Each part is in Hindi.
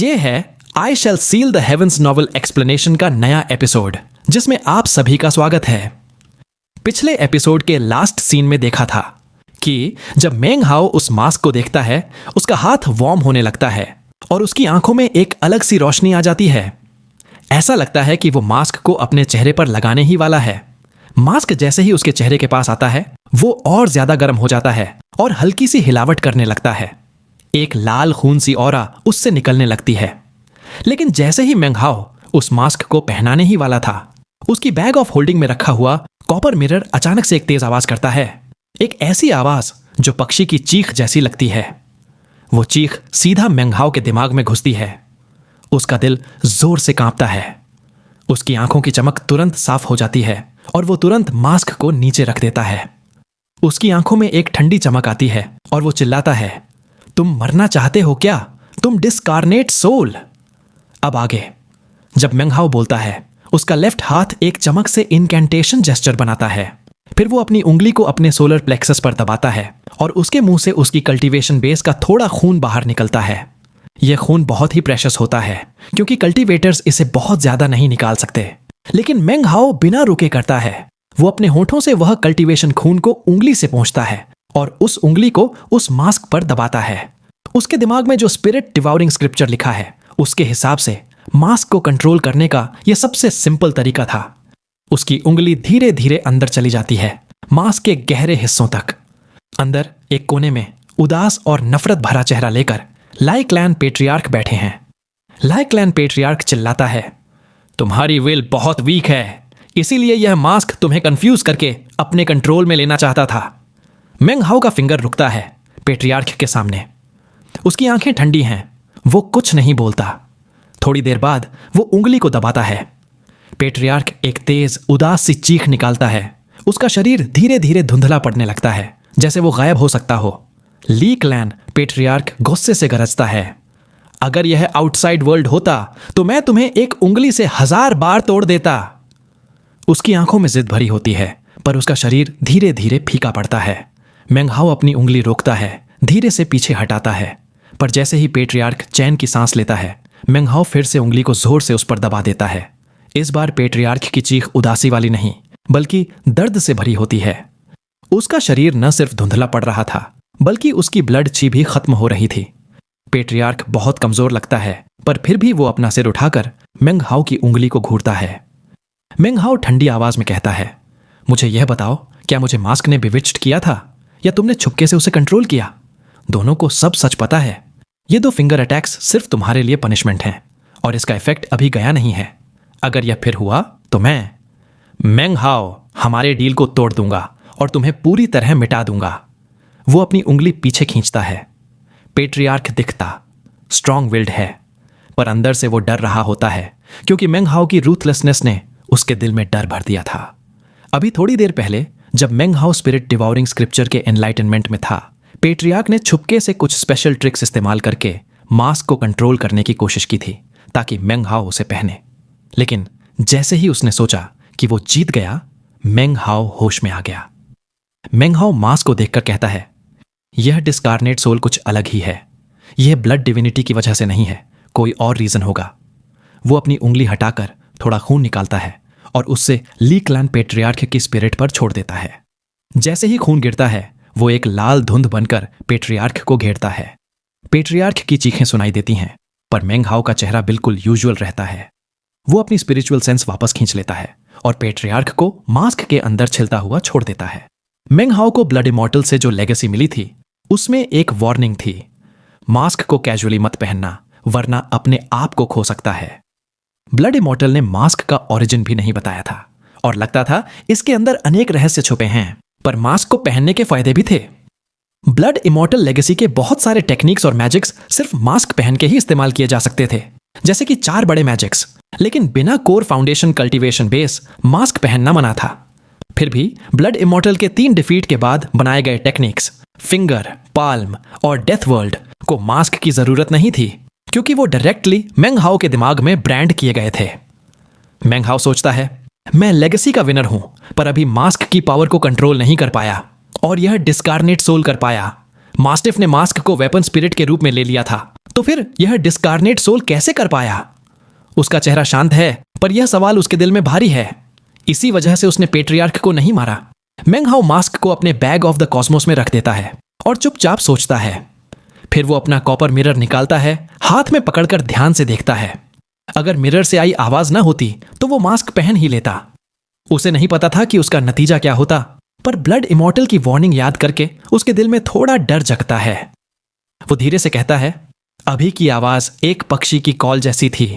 ये है I shall seal the heavens novel explanation का नया एपिसोड, जिसमें आप सभी का स्वागत है। पिछले एपिसोड के लास्ट सीन में देखा था कि जब मेंग हाओ उस मास्क को देखता है, उसका हाथ वार्म होने लगता है और उसकी आंखों में एक अलग सी रोशनी आ जाती है। ऐसा लगता है कि वो मास्क को अपने चेहरे पर लगाने ही वाला है। मास्क जैसे ही उसके चेहरे के पास आता है, वो और ज्यादा गर्म हो जाता है और हल्की सी हिलावट करने लगता है। एक लाल खून सी ऑरा उससे निकलने लगती है। लेकिन जैसे ही मेंग हाओ उस मास्क को पहनाने ही वाला था, उसकी बैग ऑफ होल्डिंग में रखा हुआ कॉपर मिरर अचानक से एक तेज आवाज करता है। एक ऐसी आवाज जो पक्षी की चीख जैसी लगती है। वो चीख सीधा मेंग हाओ के दिमाग में घुसती है। उसका दिल जोर से कांपता है। उसकी आंखों की चमक तुरंत साफ हो जाती है और वो तुरंत मास्क को नीचे रख देता है। उसकी आंखों में एक ठंडी चमक आती है और वो चिल्लाता है, तुम मरना चाहते हो क्या, तुम डिस्कार्नेट सोल। अब आगे जब मेंग हाओ बोलता है, उसका लेफ्ट हाथ एक चमक से इनकैंटेशन जेस्चर बनाता है। फिर वो अपनी उंगली को अपने सोलर प्लेक्सस पर दबाता है और उसके मुंह से उसकी कल्टीवेशन बेस का थोड़ा खून बाहर निकलता है। यह खून बहुत ही प्रेशियस होता है क्योंकि कल्टीवेटर्स इसे बहुत ज्यादा नहीं निकाल सकते। लेकिन मेंग हाओ बिना रुके करता है। वो अपने होठों से वह कल्टीवेशन खून को उंगली से पहुंचता है और उस उंगली को उस मास्क पर दबाता है। उसके दिमाग में जो स्पिरिट डिवाउरिंग स्क्रिप्चर लिखा है, उसके हिसाब से मास्क को कंट्रोल करने का यह सबसे सिंपल तरीका था। उसकी उंगली धीरे धीरे अंदर चली जाती है, मास्क के गहरे हिस्सों तक। अंदर एक कोने में उदास और नफरत भरा चेहरा लेकर लाई क्लैन पेट्रियार्क बैठे हैं। लाई क्लैन पेट्रियार्क चिल्लाता है, तुम्हारी विल बहुत वीक है, इसीलिए यह मास्क तुम्हें कंफ्यूज करके अपने कंट्रोल में लेना चाहता था। मेंग हाओ का फिंगर रुकता है पेट्रियार्क के सामने। उसकी आंखें ठंडी हैं, वो कुछ नहीं बोलता। थोड़ी देर बाद वो उंगली को दबाता है। पेट्रियार्क एक तेज उदास सी चीख निकालता है। उसका शरीर धीरे धीरे धुंधला पड़ने लगता है, जैसे वो गायब हो सकता हो। ली क्लैन पेट्रियार्क गुस्से से गरजता है, अगर यह आउटसाइड वर्ल्ड होता तो मैं तुम्हें एक उंगली से 1000 बार तोड़ देता। उसकी आंखों में जिद भरी होती है, पर उसका शरीर धीरे धीरे फीका पड़ता है। मेंग हाओ अपनी उंगली रोकता है, धीरे से पीछे हटाता है, पर जैसे ही पेट्रियार्क चैन की सांस लेता है, मेंग हाओ फिर से उंगली को जोर से उस पर दबा देता है। इस बार पेट्रियार्क की चीख उदासी वाली नहीं, बल्कि दर्द से भरी होती है। उसका शरीर न सिर्फ धुंधला पड़ रहा था, बल्कि उसकी ब्लड ची भी खत्म हो रही थी। पेट्रियार्क बहुत कमजोर लगता है, पर फिर भी वो अपना सिर उठाकर मेंग हाओ की उंगली को घूरता है। मेंग हाओ ठंडी आवाज में कहता है, मुझे यह बताओ, क्या मुझे मास्क ने बिविच्ड किया था या तुमने छुपके से उसे कंट्रोल किया? दोनों को सब सच पता है। ये 2 फिंगर अटैक्स सिर्फ तुम्हारे लिए पनिशमेंट हैं और इसका इफेक्ट अभी गया नहीं है। अगर यह फिर हुआ तो मैं मेंग हाओ हमारे डील को तोड़ दूंगा और तुम्हें पूरी तरह मिटा दूंगा। वो अपनी उंगली पीछे खींचता है। पेट्रियार्क दिखता स्ट्रॉन्ग विल्ड है, पर अंदर से वो डर रहा होता है क्योंकि मेंग हाओ की रूथलेसनेस ने उसके दिल में डर भर दिया था। अभी थोड़ी देर पहले जब मेंग हाओ स्पिरिट डिवाउरिंग स्क्रिप्चर के एनलाइटनमेंट में था, पेट्रियार्क ने छुपके से कुछ स्पेशल ट्रिक्स इस्तेमाल करके मास्क को कंट्रोल करने की कोशिश की थी ताकि मेंग हाओ उसे पहने। लेकिन जैसे ही उसने सोचा कि वो जीत गया, मेंग हाओ होश में आ गया। मेंग हाओ मास्क को देखकर कहता है, यह डिस्कार्नेट सोल कुछ अलग ही है। यह ब्लड डिविनिटी की वजह से नहीं है, कोई और रीजन होगा। वो अपनी उंगली हटाकर थोड़ा खून निकालता है और उससे ली क्लैन पेट्रियार्क की स्पिरिट पर छोड़ देता है। जैसे ही खून गिरता है, वो एक लाल धुंध बनकर पेट्रियार्क को घेरता है। पेट्रियार्क की चीखें सुनाई देती हैं, पर मेंग हाओ का चेहरा बिल्कुल यूजुअल रहता है। वो अपनी स्पिरिचुअल सेंस वापस खींच लेता है और पेट्रियार्क को मास्क के अंदर छिलता हुआ छोड़ देता है। मेंग हाओ को ब्लड इमॉर्टल से जो लेगेसी मिली थी, उसमें एक वार्निंग थी, मास्क को कैजुअली मत पहनना, वरना अपने आप को खो सकता है। ब्लड इमॉर्टल ने मास्क का ओरिजिन भी नहीं बताया था और लगता था इसके अंदर अनेक रहस्य छुपे हैं, पर मास्क को पहनने के फायदे भी थे। ब्लड इमॉर्टल लेगेसी के बहुत सारे टेक्निक्स और मैजिक्स सिर्फ मास्क पहन के ही इस्तेमाल किए जा सकते थे, जैसे कि 4 बड़े मैजिक्स। लेकिन बिना core foundation cultivation base mask पहनना मना था। फिर भी ब्लड इमॉर्टल के 3 डिफीट के बाद बनाए गए टेक्निक्स, फिंगर, पाल्म और डेथ वर्ल्ड को मास्क की जरूरत नहीं थी, क्योंकि वो डायरेक्टली मेंग हाओ के दिमाग में ब्रांड किए गए थे। मेंग हाओ सोचता है, मैं लेगेसी का विनर हूं, पर अभी मास्क की पावर को कंट्रोल नहीं कर पाया और यह डिस्कार्नेट सोल कर पाया। मास्टिफ ने मास्क को वेपन स्पिरिट के रूप में ले लिया था तो फिर यह डिस्कार्नेट सोल कैसे कर पाया? उसका चेहरा शांत है, पर यह सवाल उसके दिल में भारी है। इसी वजह से उसने पेट्रियार्क को नहीं मारा। मेंग हाओ मास्क को अपने बैग ऑफ द कॉस्मोस में रख देता है और चुपचाप सोचता है। फिर वो अपना कॉपर मिरर निकालता है, हाथ में पकड़कर ध्यान से देखता है। अगर मिरर से आई आवाज ना होती तो वो मास्क पहन ही लेता। उसे नहीं पता था कि उसका नतीजा क्या होता, पर ब्लड इमॉर्टल की वार्निंग याद करके उसके दिल में थोड़ा डर जगता है। वो धीरे से कहता है, अभी की आवाज एक पक्षी की कॉल जैसी थी।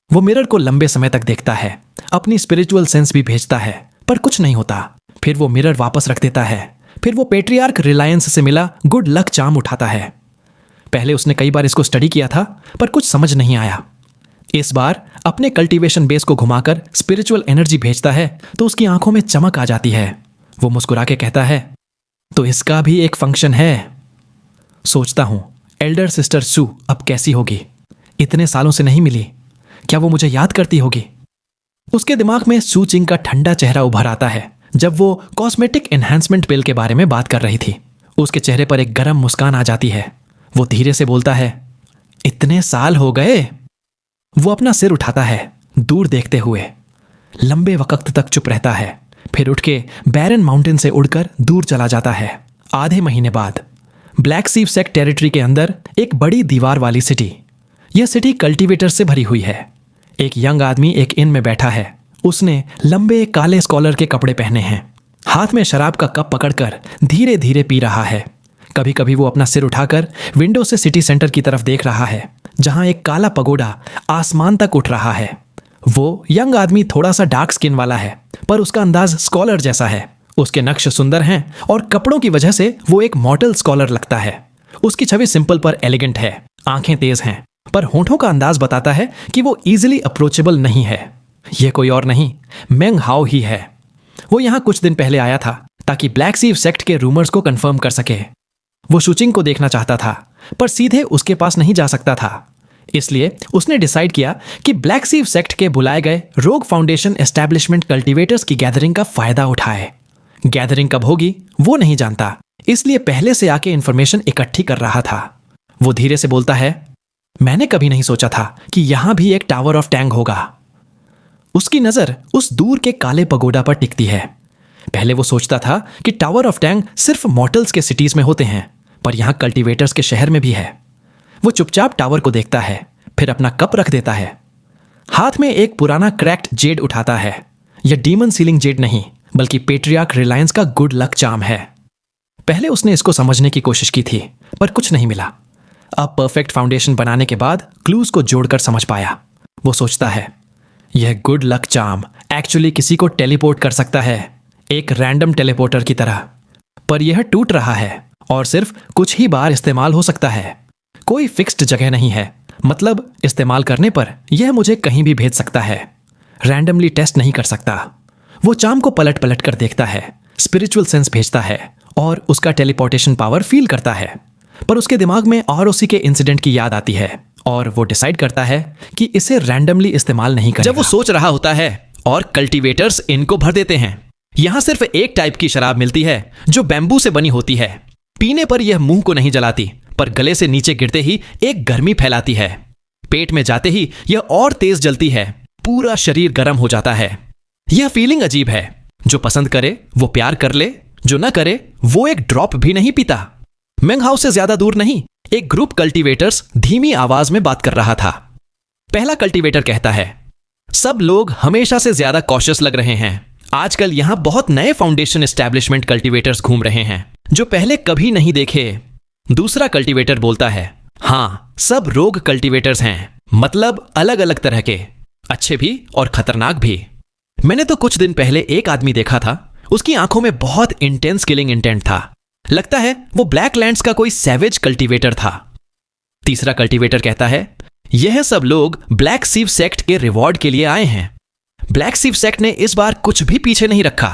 वो मिरर को लंबे समय तक देखता है, अपनी स्पिरिचुअल सेंस भी भेजता है, पर कुछ नहीं होता। फिर वो मिरर वापस रख देता है। फिर वो पेट्रियार्क रिलायंस से मिला गुड लक चार्म उठाता है। पहले उसने कई बार इसको स्टडी किया था, पर कुछ समझ नहीं आया। इस बार अपने कल्टीवेशन बेस को घुमाकर स्पिरिचुअल एनर्जी भेजता है तो उसकी आंखों में चमक आ जाती है। वो मुस्कुरा के कहता है, तो इसका भी एक फंक्शन है। सोचता हूं, एल्डर सिस्टर सू अब कैसी होगी? इतने सालों से नहीं मिली, क्या वो मुझे याद करती होगी? उसके दिमाग में सू चिंग का ठंडा चेहरा उभर आता है जब वो कॉस्मेटिक एनहांसमेंट पिल के बारे में बात कर रही थी। उसके चेहरे पर एक गर्म मुस्कान आ जाती है। वो धीरे से बोलता है, इतने साल हो गए? वो अपना सिर उठाता है, दूर देखते हुए। लंबे वक्त तक चुप रहता है, फिर उठ के बैरन माउंटेन से उड़कर दूर चला जाता है। आधे महीने बाद ब्लैक सी सेक्ट टेरिटरी के अंदर एक बड़ी दीवार वाली सिटी। यह सिटी कल्टीवेटर से भरी हुई है। एक यंग आदमी एक इन में बैठा है। उसने लंबे काले स्कॉलर के कपड़े पहने हैं। हाथ में शराब का कप पकड़कर धीरे धीरे पी रहा है। कभी कभी वो अपना सिर उठाकर विंडो से सिटी सेंटर की तरफ देख रहा है, जहां एक काला पगोडा आसमान तक उठ रहा है। वो यंग आदमी थोड़ा सा डार्क स्किन वाला है, पर उसका अंदाज स्कॉलर जैसा है। उसके नक्श सुंदर हैं और कपड़ों की वजह से वो एक मॉडल स्कॉलर लगता है। उसकी छवि सिंपल पर एलिगेंट है। आंखें तेज हैं, पर होठों का अंदाज बताता है कि वो इजीली अप्रोचेबल नहीं है। यह कोई और नहीं, मेंग हाओ ही है। वो यहां कुछ दिन पहले आया था ताकि ब्लैक सी सेक्ट के रूमर्स को कंफर्म कर सके। वो शुचिंग को देखना चाहता था, पर सीधे उसके पास नहीं जा सकता था। इसलिए उसने डिसाइड किया कि ब्लैक सी सेक्ट के बुलाए गए रोग फाउंडेशन एस्टैब्लिशमेंट कल्टीवेटर्स की गैदरिंग का फायदा उठाए। गैदरिंग कब होगी वो नहीं जानता, इसलिए पहले से आके इंफॉर्मेशन इकट्ठी कर रहा था। वो धीरे से बोलता है, मैंने कभी नहीं सोचा था कि यहां भी एक टावर ऑफ टैंग होगा। उसकी नजर उस दूर के काले पगोडा पर टिकती है। पहले वो सोचता था कि टावर ऑफ टैंग सिर्फ मॉर्टल्स के सिटीज में होते हैं, पर यहां कल्टीवेटर्स के शहर में भी है। वो चुपचाप टावर को देखता है, फिर अपना कप रख देता है। हाथ में एक पुराना क्रैक्ड जेड उठाता है। यह डीमन सीलिंग जेड नहीं, बल्कि पेट्रियार्क रिलायंस का गुड लक चार्म है। पहले उसने इसको समझने की कोशिश की थी, पर कुछ नहीं मिला। अब परफेक्ट फाउंडेशन बनाने के बाद क्लूज को जोड़कर समझ पाया। वो सोचता है, यह गुड लक चार्म एक्चुअली किसी को टेलीपोर्ट कर सकता है, एक रैंडम टेलीपोर्टर की तरह। पर यह टूट रहा है और सिर्फ कुछ ही बार इस्तेमाल हो सकता है। कोई फिक्स्ड जगह नहीं है, मतलब इस्तेमाल करने पर यह मुझे कहीं भी भेज सकता है। रैंडमली टेस्ट नहीं कर सकता। वो चार्म को पलट पलट कर देखता है, स्पिरिचुअल सेंस भेजता है और उसका टेलीपोर्टेशन पावर फील करता है। पर उसके दिमाग में आरओसी के इंसिडेंट की याद आती है और वो डिसाइड करता है कि इसे रैंडमली इस्तेमाल नहीं करेगा। जब वो सोच रहा होता है और कल्टीवेटर्स इनको भर देते हैं। यहां सिर्फ एक टाइप की शराब मिलती है जो बैम्बू से बनी होती है। पीने पर यह मुंह को नहीं जलाती, पर गले से नीचे गिरते ही एक गर्मी फैलाती है। पेट में जाते ही यह और तेज जलती है, पूरा शरीर गर्म हो जाता है। यह फीलिंग अजीब है। जो पसंद करे वो प्यार कर ले, जो ना करे वो एक ड्रॉप भी नहीं पीता। मेंग हाउ से ज्यादा दूर नहीं, एक ग्रुप कल्टीवेटर्स धीमी आवाज में बात कर रहा था। पहला कल्टीवेटर कहता है, सब लोग हमेशा से ज्यादा कॉशियस लग रहे हैं। आजकल यहां बहुत नए फाउंडेशन एस्टैब्लिशमेंट कल्टीवेटर्स घूम रहे हैं जो पहले कभी नहीं देखे। दूसरा कल्टीवेटर बोलता है, हाँ, सब रोग कल्टीवेटर्स हैं, मतलब अलग अलग तरह के, अच्छे भी और खतरनाक भी। मैंने तो कुछ दिन पहले एक आदमी देखा था, उसकी आंखों में बहुत इंटेंस किलिंग इंटेंट था। लगता है वो ब्लैक लैंड्स का कोई सैवेज कल्टीवेटर था। तीसरा कल्टीवेटर कहता है, यह सब लोग ब्लैक सीव सेक्ट के रिवॉर्ड के लिए आए हैं। ब्लैक सीव सेक्ट ने इस बार कुछ भी पीछे नहीं रखा।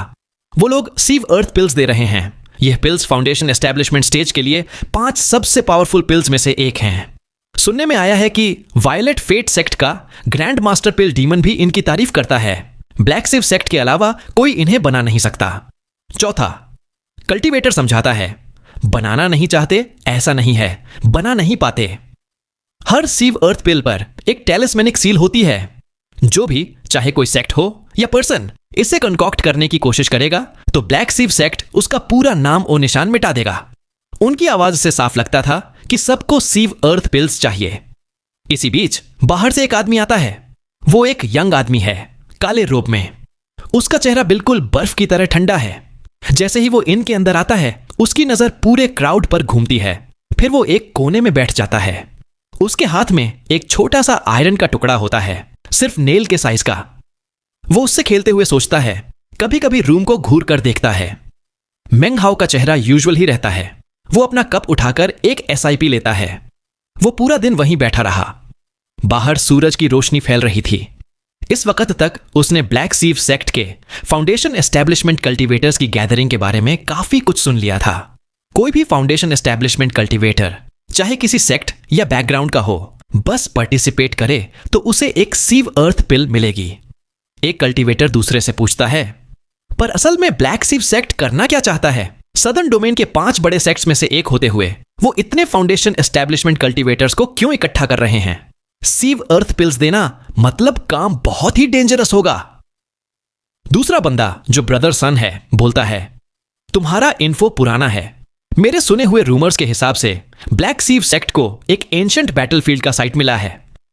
वो लोग सीव अर्थ पिल्स दे रहे हैं। यह पिल्स फाउंडेशन एस्टैब्लिशमेंट स्टेज के लिए 5 सबसे पावरफुल पिल्स में से एक हैं। सुनने में आया है कि वायलेट फेट सेक्ट का ग्रैंड मास्टर पिल डीमन भी इनकी तारीफ करता है। ब्लैक सीव सेक्ट के अलावा कोई इन्हें बना नहीं सकता। चौथा कल्टीवेटर समझाता है, बनाना नहीं चाहते ऐसा नहीं है, बना नहीं पाते। हर सीव अर्थ पिल पर एक टेलिस्मेनिक सील होती है। जो भी, चाहे कोई सेक्ट हो या पर्सन, इसे कंकॉक्ट करने की कोशिश करेगा तो ब्लैक सीव सेक्ट उसका पूरा नाम और निशान मिटा देगा। उनकी आवाज से साफ लगता था कि सबको सीव अर्थ पिल्स चाहिए। इसी बीच बाहर से एक आदमी आता है। वो एक यंग आदमी है, काले रोब में। उसका चेहरा बिल्कुल बर्फ की तरह ठंडा है। जैसे ही वो इन के अंदर आता है, उसकी नजर पूरे क्राउड पर घूमती है। फिर वो एक कोने में बैठ जाता है। उसके हाथ में एक छोटा सा आयरन का टुकड़ा होता है, सिर्फ नेल के साइज का। वो उससे खेलते हुए सोचता है, कभी कभी रूम को घूर कर देखता है। मेंग हाओ का चेहरा यूजुअल ही रहता है। वो अपना कप उठाकर एक SIP लेता है। वो पूरा दिन वहीं बैठा रहा। बाहर सूरज की रोशनी फैल रही थी। इस वक्त तक उसने ब्लैक सीव सेक्ट के फाउंडेशन एस्टैब्लिशमेंट कल्टीवेटर्स की गैदरिंग के बारे में काफी कुछ सुन लिया था। कोई भी फाउंडेशन एस्टैब्लिशमेंट कल्टीवेटर, चाहे किसी सेक्ट या बैकग्राउंड का हो, बस पार्टिसिपेट करे तो उसे एक सीव अर्थ पिल मिलेगी। एक कल्टीवेटर दूसरे से पूछता है, पर असल में ब्लैक सीव सेक्ट करना क्या चाहता है? सदर्न डोमेन के 5 बड़े सेक्ट्स में से एक होते हुए वो इतने फाउंडेशन एस्टैब्लिशमेंट कल्टीवेटर्स को क्यों इकट्ठा कर रहे हैं? सीव अर्थ पिल्स देना मतलब काम बहुत ही डेंजरस होगा। दूसरा बंदा, जो ब्रदर सन है, बोलता है, तुम्हारा इन्फो पुराना है। मेरे सुने हुए रूमर्स के हिसाब से ब्लैक सीव सेक्ट को एक एंशिएंट बैटलफील्ड का साइट मिला है।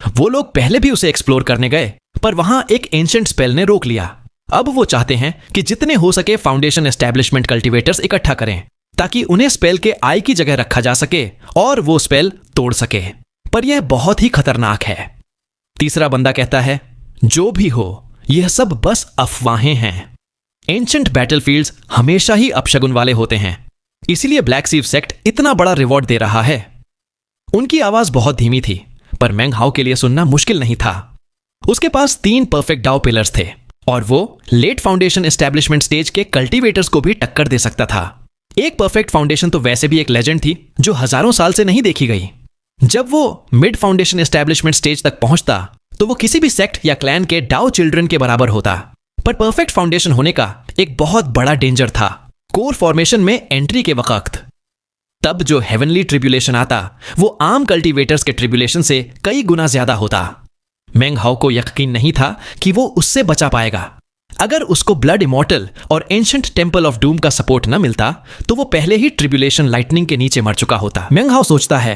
वो लोग पहले भी उसे एक्सप्लोर करने गए, पर वहां एक एंशिएंट स्पेल ने रोक लिया। अब वो चाहते हैं कि जितने हो सके फाउंडेशन एस्टैब्लिशमेंट कल्टीवेटर्स इकट्ठा करें, ताकि उन्हें स्पेल के आई की जगह रखा जा सके और वो स्पेल तोड़ सके। पर यह बहुत ही खतरनाक है। तीसरा बंदा कहता है, जो भी हो, यह सब बस अफवाहें हैं। एंशिएंट बैटलफील्ड्स हमेशा ही अपशगुन वाले होते हैं, इसीलिए ब्लैक सीव सेक्ट इतना बड़ा रिवॉर्ड दे रहा है। उनकी आवाज बहुत धीमी थी, पर मेंग हाओ के लिए सुनना मुश्किल नहीं था। उसके पास 3 परफेक्ट डाउ पिलर्स थे और वो लेट फाउंडेशन एस्टैब्लिशमेंट स्टेज के कल्टीवेटर्स को भी टक्कर दे सकता था। एक परफेक्ट फाउंडेशन तो वैसे भी एक लेजेंड थी जो हजारों साल से नहीं देखी गई। जब वो मिड फाउंडेशन एस्टैब्लिशमेंट स्टेज तक पहुंचता तो वो किसी भी सेक्ट या क्लैन के डाउ चिल्ड्रन के बराबर होता। पर परफेक्ट फाउंडेशन होने का एक बहुत बड़ा डेंजर था, कोर फॉर्मेशन में एंट्री के वक्त। तब जो हेवनली ट्रिब्यूलेशन आता, वो आम कल्टीवेटर्स के ट्रिब्यूलेशन से कई गुना ज्यादा होता। मेंग हाओ को यकीन नहीं था कि वो उससे बचा पाएगा। अगर उसको ब्लड इमॉर्टल और एंशिएंट टेंपल ऑफ डूम का सपोर्ट न मिलता तो वो पहले ही ट्रिब्यूलेशन लाइटनिंग के नीचे मर चुका होता। मेंग हाओ सोचता है,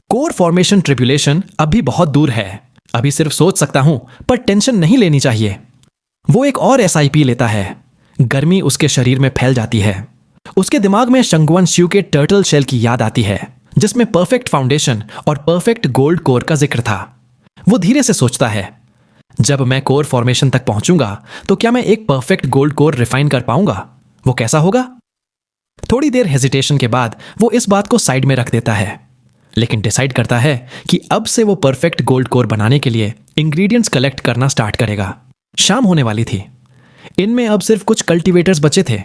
कोर फॉर्मेशन ट्रिब्यूलेशन अभी बहुत दूर है। अभी सिर्फ सोच सकता हूं, पर टेंशन नहीं लेनी चाहिए। वो एक और SIP लेता है। गर्मी उसके शरीर में फैल जाती है। उसके दिमाग में शंगवन श्यू के टर्टल शेल की याद आती है, जिसमें परफेक्ट फाउंडेशन और परफेक्ट गोल्ड कोर का जिक्र था। वो धीरे से सोचता है, जब मैं कोर फॉर्मेशन तक पहुंचूंगा तो क्या मैं एक परफेक्ट गोल्ड कोर रिफाइन कर पाऊंगा? वो कैसा होगा? थोड़ी देर हेजिटेशन के बाद वो इस बात को साइड में रख देता है, लेकिन डिसाइड करता है कि अब से वो परफेक्ट गोल्ड कोर बनाने के लिए इंग्रेडिएंट्स कलेक्ट करना स्टार्ट करेगा। शाम होने वाली थी। इनमें अब सिर्फ कुछ कल्टीवेटर्स बचे थे।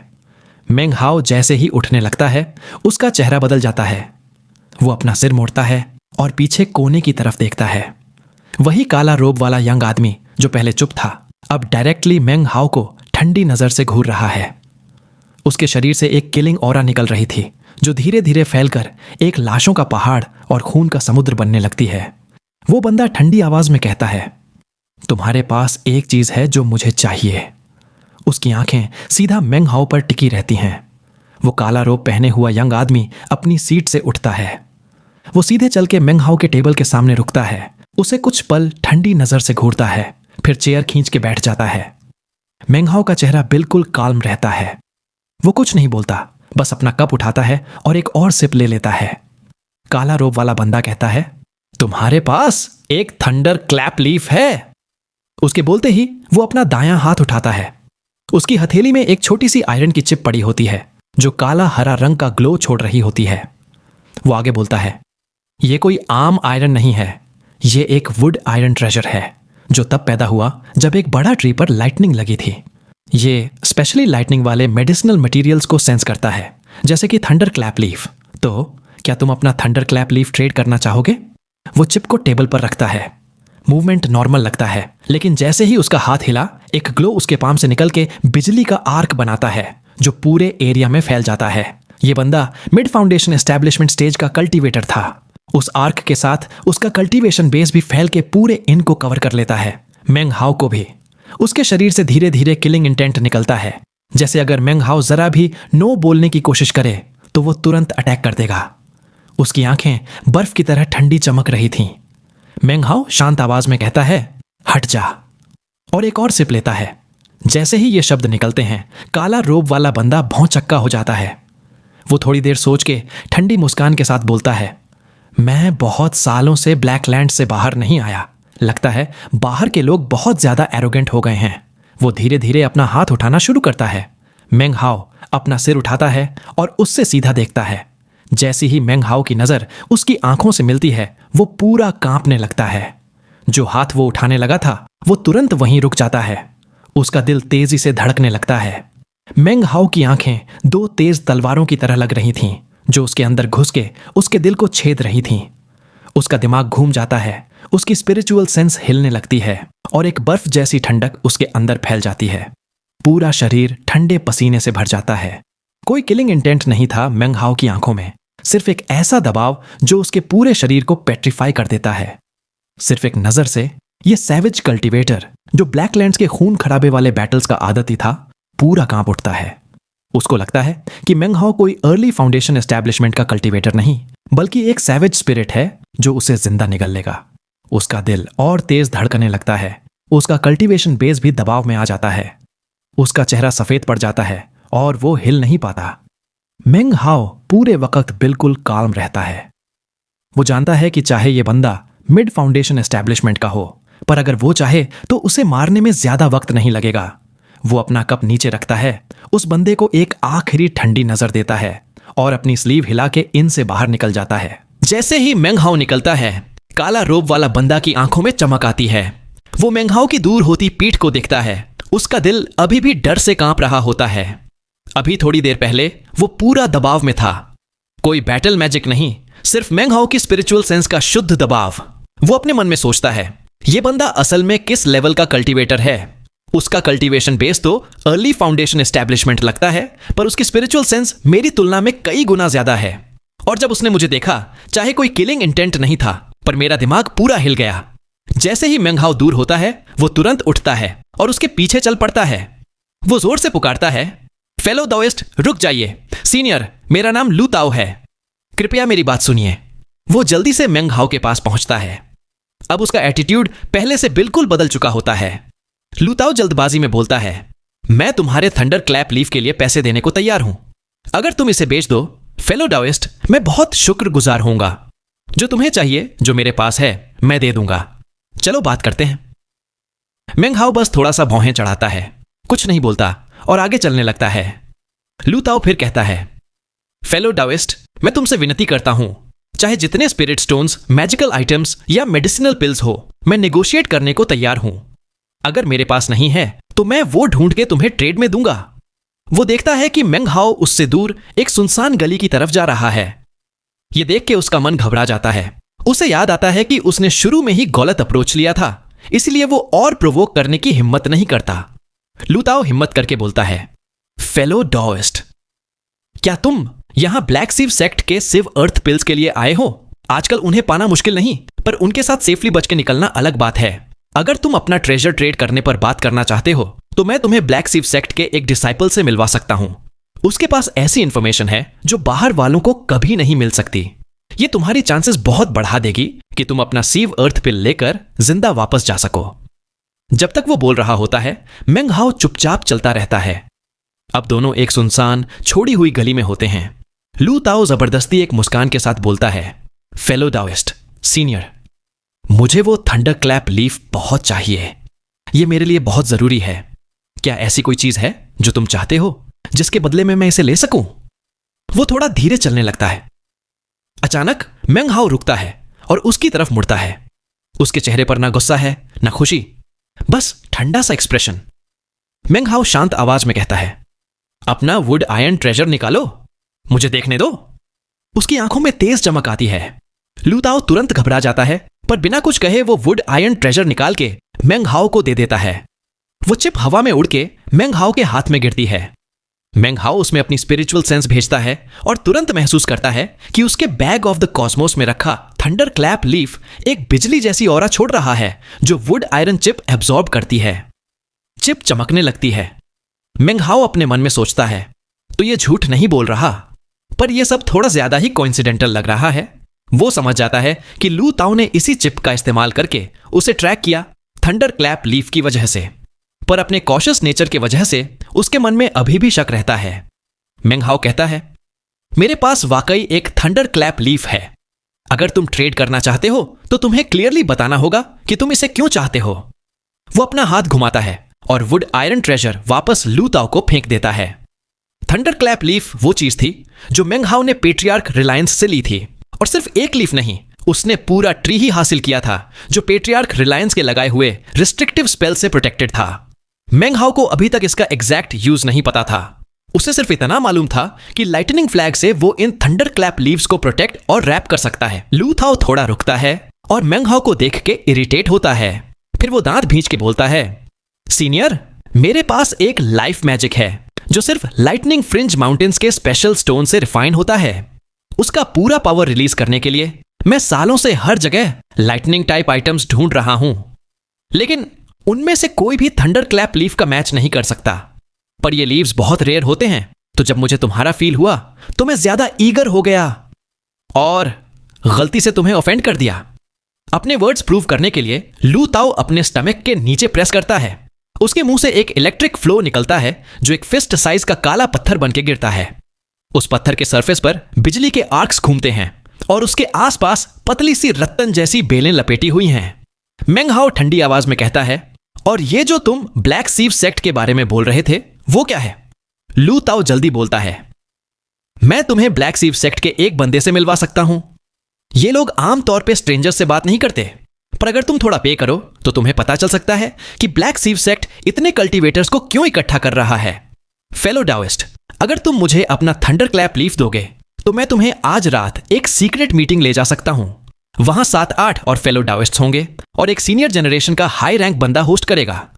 मेंग हाओ जैसे ही उठने लगता है, उसका चेहरा बदल जाता है। वो अपना सिर मोड़ता है और पीछे कोने की तरफ देखता है। वही काला रोब वाला यंग आदमी जो पहले चुप था, अब डायरेक्टली मेंग हाओ को ठंडी नजर से घूर रहा है। उसके शरीर से एक किलिंग ऑरा निकल रही थी, जो धीरे धीरे फैलकर एक लाशों का पहाड़ और खून का समुद्र बनने लगती है। वो बंदा ठंडी आवाज में कहता है, तुम्हारे पास एक चीज है जो मुझे चाहिए। उसकी आंखें सीधा मेंग हाओ पर टिकी रहती हैं। वो काला रोब पहने हुआ यंग आदमी अपनी सीट से उठता है। वो सीधे चल के मेंग हाओ के टेबल के सामने रुकता है, उसे कुछ पल ठंडी नजर से घूरता है, फिर चेयर खींच के बैठ जाता है। मेंग हाओ का चेहरा बिल्कुल काल्म रहता है। वो कुछ नहीं बोलता, बस अपना कप उठाता है और एक और सिप ले लेता है। काला रोब वाला बंदा कहता है, तुम्हारे पास एक थंडर क्लैप लीफ है। उसके बोलते ही वो अपना दायां हाथ उठाता है। उसकी हथेली में एक छोटी सी आयरन की चिप पड़ी होती है, जो काला हरा रंग का ग्लो छोड़ रही होती है। वो आगे बोलता है, ये कोई आम आयरन नहीं है, ये एक वुड आयरन ट्रेजर है, जो तब पैदा हुआ जब एक बड़ा ट्री पर लाइटनिंग लगी थी। ये स्पेशली लाइटनिंग वाले मेडिसिनल मटेरियल्स को सेंस करता है, जैसे कि थंडर क्लैप लीफ। तो क्या तुम अपना थंडर क्लैप लीफ ट्रेड करना चाहोगे? वो चिप को टेबल पर रखता है। मूवमेंट नॉर्मल लगता है, लेकिन जैसे ही उसका हाथ हिला, एक ग्लो उसके पाम से निकल के बिजली का आर्क बनाता है, जो पूरे एरिया में फैल जाता है। ये बंदा मिड फाउंडेशन एस्टैब्लिशमेंट स्टेज का कल्टीवेटर था। उस आर्क के साथ उसका कल्टीवेशन बेस भी फैल के पूरे इन को कवर कर लेता है। मेंग हाओ को भी उसके शरीर से धीरे धीरे किलिंग इंटेंट निकलता है, जैसे अगर मेंग हाओ जरा भी नो बोलने की कोशिश करे तो वो तुरंत अटैक कर देगा। उसकी आंखें बर्फ की तरह ठंडी चमक रही थीं। मेंग हाओ शांत आवाज में कहता है, हट जा, और एक और सिप लेता है। जैसे ही ये शब्द निकलते हैं, काला रोब वाला बंदा भौंचक्का हो जाता है। वो थोड़ी देर सोच के ठंडी मुस्कान के साथ बोलता है, मैं बहुत सालों से ब्लैकलैंड से बाहर नहीं आया। लगता है बाहर के लोग बहुत ज्यादा एरोगेंट हो गए हैं। वो धीरे धीरे अपना हाथ उठाना शुरू करता है। मेंग हाओ अपना सिर उठाता है और उससे सीधा देखता है। जैसी ही मेंग हाओ की नजर उसकी आंखों से मिलती है, वो पूरा कांपने लगता है। जो हाथ वो उठाने लगा था वो तुरंत वहीं रुक जाता है। उसका दिल तेजी से धड़कने लगता है। मेंग हाओ की आंखें दो तेज तलवारों की तरह लग रही थीं, जो उसके अंदर घुस के उसके दिल को छेद रही थीं। उसका दिमाग घूम जाता है, उसकी स्पिरिचुअल सेंस हिलने लगती है और एक बर्फ जैसी ठंडक उसके अंदर फैल जाती है। पूरा शरीर ठंडे पसीने से भर जाता है। कोई किलिंग इंटेंट नहीं था मेंग हाओ की आंखों में, सिर्फ एक ऐसा दबाव जो उसके पूरे शरीर को पेट्रीफाई कर देता है। सिर्फ एक नजर से ये सैविज कल्टीवेटर, जो ब्लैकलैंड्स के खून खराबे वाले बैटल्स का आदती था, पूरा कांप उठता है। उसको लगता है कि मेंग हाओ कोई अर्ली फाउंडेशन एस्टैब्लिशमेंट का कल्टीवेटर नहीं, बल्कि एक सैविज स्पिरिट है जो उसे जिंदा निगल लेगा। उसका दिल और तेज धड़कने लगता है। उसका कल्टीवेशन बेस भी दबाव में आ जाता है। उसका चेहरा सफेद पड़ जाता है और वो हिल नहीं पाता। मेंग हाओ पूरे वक्त बिल्कुल काल्म रहता है। वो जानता है कि चाहे ये बंदा मिड फाउंडेशन एस्टैब्लिशमेंट का हो, पर अगर वो चाहे तो उसे मारने में ज्यादा वक्त नहीं लगेगा। वो अपना कप नीचे रखता है, उस बंदे को एक आखिरी ठंडी नजर देता है और अपनी स्लीव हिला के इन से बाहर निकल जाता है। जैसे ही मेंग हाओ निकलता है, काला रोब वाला बंदा की आंखों में चमक आती है। वो मेंग हाओ की दूर होती पीठ को देखता है। उसका दिल अभी भी डर से कांप रहा होता है। अभी थोड़ी देर पहले वो पूरा दबाव में था। कोई बैटल मैजिक नहीं, सिर्फ मेंग हाओ की स्पिरिचुअल सेंस का शुद्ध दबाव। वो अपने मन में सोचता है, ये बंदा असल में किस लेवल का कल्टीवेटर है। उसका कल्टीवेशन बेस तो अर्ली फाउंडेशन एस्टैब्लिशमेंट लगता है, पर उसकी स्पिरिचुअल सेंस मेरी तुलना में कई गुना ज्यादा है। और जब उसने मुझे देखा, चाहे कोई किलिंग इंटेंट नहीं था, पर मेरा दिमाग पूरा हिल गया। जैसे ही मेंग हाओ दूर होता है, वो तुरंत उठता है और उसके पीछे चल पड़ता है। वो जोर से पुकारता है, फेलो दाओइस्ट, रुक जाइए। सीनियर, मेरा नाम लू ताओ है, कृपया मेरी बात सुनिए। वो जल्दी से मेंग हाओ के पास पहुंचता है। अब उसका एटीट्यूड पहले से बिल्कुल बदल चुका होता है। लू ताओ जल्दबाजी में बोलता है, मैं तुम्हारे थंडर क्लैप लीफ के लिए पैसे देने को तैयार हूं। अगर तुम इसे बेच दो, फेलो दाओइस्ट, मैं बहुत शुक्रगुजार होऊंगा। जो तुम्हें चाहिए, जो मेरे पास है, मैं दे दूंगा। चलो बात करते हैं। मेंग हाओ बस थोड़ा सा भौहें चढ़ाता है, कुछ नहीं बोलता और आगे चलने लगता है। लू ताओ फिर कहता है, फेलो दाओइस्ट, मैं तुमसे विनती करता हूं, चाहे जितने स्पिरिट स्टोन्स, मैजिकल आइटम्स या मेडिसिनल पिल्स हो, मैं नेगोशिएट करने को तैयार हूं। अगर मेरे पास नहीं है तो मैं वो ढूंढ के तुम्हें ट्रेड में दूंगा। वो देखता है कि मेंग हाओ उससे दूर एक सुनसान गली की तरफ जा रहा है। ये देख के उसका मन घबरा जाता है। उसे याद आता है कि उसने शुरू में ही गलत अप्रोच लिया था, इसलिए वो और प्रोवोक करने की हिम्मत नहीं करता। लू ताओ हिम्मत करके बोलता है, फेलो दाओइस्ट, क्या तुम यहां ब्लैक सीव सेक्ट के सिव अर्थ पिल्स के लिए आए हो? आजकल उन्हें पाना मुश्किल नहीं, पर उनके साथ सेफली बच के निकलना अलग बात है। अगर तुम अपना ट्रेजर ट्रेड करने पर बात करना चाहते हो तो मैं तुम्हें ब्लैक सीव सेक्ट के एक डिसाइपल से मिलवा सकता हूं। उसके पास ऐसी इंफॉर्मेशन है जो बाहर वालों को कभी नहीं मिल सकती। ये तुम्हारी चांसेस बहुत बढ़ा देगी कि तुम अपना सीव अर्थ पिल लेकर जिंदा वापस जा सको। जब तक वो बोल रहा होता है, मेंग हाओ चुपचाप चलता रहता है। अब दोनों एक सुनसान छोड़ी हुई गली में होते हैं। लू ताओ जबरदस्ती एक मुस्कान के साथ बोलता है, फेलो दाओइस्ट, सीनियर, मुझे वो थंडर क्लैप लीफ बहुत चाहिए। ये मेरे लिए बहुत जरूरी है। क्या ऐसी कोई चीज है जो तुम चाहते हो, जिसके बदले में मैं इसे ले सकूं? वो थोड़ा धीरे चलने लगता है। अचानक मेंग हाओ रुकता है और उसकी तरफ मुड़ता है। उसके चेहरे पर ना गुस्सा है, ना खुशी, बस ठंडा सा एक्सप्रेशन। मेंग हाओ शांत आवाज में कहता है, अपना वुड आयरन ट्रेजर निकालो, मुझे देखने दो। उसकी आंखों में तेज चमक आती है। लू ताओ तुरंत घबरा जाता है, पर बिना कुछ कहे वो वुड आयरन ट्रेजर निकाल के मेंग हाओ को दे देता है। वो चिप हवा में उड़ के मेंग हाओ के हाथ में गिरती है। मेंग हाओ उसमें अपनी स्पिरिचुअल सेंस भेजता है और तुरंत महसूस करता है कि उसके बैग ऑफ द कॉस्मोस में रखा थंडर क्लैप लीफ एक बिजली जैसी ऑरा छोड़ रहा है जो वुड आयरन चिप एब्जॉर्ब करती है। चिप चमकने लगती है। मेंग हाओ अपने मन में सोचता है, तो ये झूठ नहीं बोल रहा, पर यह सब थोड़ा ज्यादा ही कोइंसिडेंटल लग रहा है। वो समझ जाता है कि लू ताओ ने इसी चिप का इस्तेमाल करके उसे ट्रैक किया थंडर क्लैप लीफ की वजह से, पर अपने कॉशियस नेचर की वजह से उसके मन में अभी भी शक रहता है। मेंग हाओ कहता है, मेरे पास वाकई एक थंडर क्लैप लीफ है। अगर तुम ट्रेड करना चाहते हो तो तुम्हें क्लियरली बताना होगा कि तुम इसे क्यों चाहते हो। वो अपना हाथ घुमाता है और वुड आयरन ट्रेजर वापस लू ताओ को फेंक देता है। थंडर क्लैप लीफ वो चीज थी जो मेंग हाओ ने पेट्रियार्क रिलायंस से ली थी, और सिर्फ एक लीफ नहीं, उसने पूरा ट्री ही हासिल किया था जो पेट्रियार्क रिलायंस के लगाए हुए रिस्ट्रिक्टिव स्पेल से प्रोटेक्टेड था। मेंग हाओ को अभी तक इसका एग्जैक्ट यूज नहीं पता था। उसे सिर्फ इतना मालूम था कि लाइटनिंग फ्लैग से वो इन थंडर क्लैप लीव्स को प्रोटेक्ट और रैप कर सकता है। लू ताओ थोड़ा रुकता है और मेंग हाओ को देख के इरिटेट होता है। फिर वो दांत भींच के बोलता है, सीनियर, मेरे पास एक लाइफ मैजिक है जो सिर्फ लाइटनिंग फ्रिंज माउंटेन्स के स्पेशल स्टोन से रिफाइन होता है। उसका पूरा पावर रिलीज करने के लिए मैं सालों से हर जगह लाइटनिंग टाइप आइटम्स ढूंढ रहा हूं, लेकिन उनमें से कोई भी थंडर क्लैप लीफ का मैच नहीं कर सकता। पर ये लीव्स बहुत रेयर होते हैं, तो जब मुझे तुम्हारा फील हुआ तो मैं ज्यादा ईगर हो गया और गलती से तुम्हें ऑफेंड कर दिया। अपने वर्ड्स प्रूव करने के लिए लू ताओ अपने स्टमक के नीचे प्रेस करता है। उसके मुंह से एक इलेक्ट्रिक फ्लो निकलता है जो एक फिस्ट साइज का काला पत्थर बन के गिरता है। उस पत्थर के सरफेस पर बिजली के आर्क्स घूमते हैं और उसके आसपास पतली सी रत्तन जैसी बेलें लपेटी हुई हैं। मेंग हाओ ठंडी आवाज में कहता है, और ये जो तुम ब्लैक सीव सेक्ट के बारे में बोल रहे थे वो क्या है? लू ताओ जल्दी बोलता है, मैं तुम्हें ब्लैक सीव सेक्ट के एक बंदे से मिलवा सकता हूं। ये लोग आमतौर पे स्ट्रेंजर्स से बात नहीं करते, पर अगर तुम थोड़ा पे करो तो तुम्हें पता चल सकता है कि ब्लैक सीव सेक्ट इतने कल्टीवेटर्स को क्यों इकट्ठा कर रहा है। फेलो डाओइस्ट, अगर तुम मुझे अपना थंडर क्लैप लीफ दोगे तो मैं तुम्हें आज रात एक सीक्रेट मीटिंग ले जा सकता हूं। वहां 7-8 और फेलो डाओइस्ट्स होंगे और एक सीनियर जनरेशन का हाई रैंक बंदा होस्ट करेगा।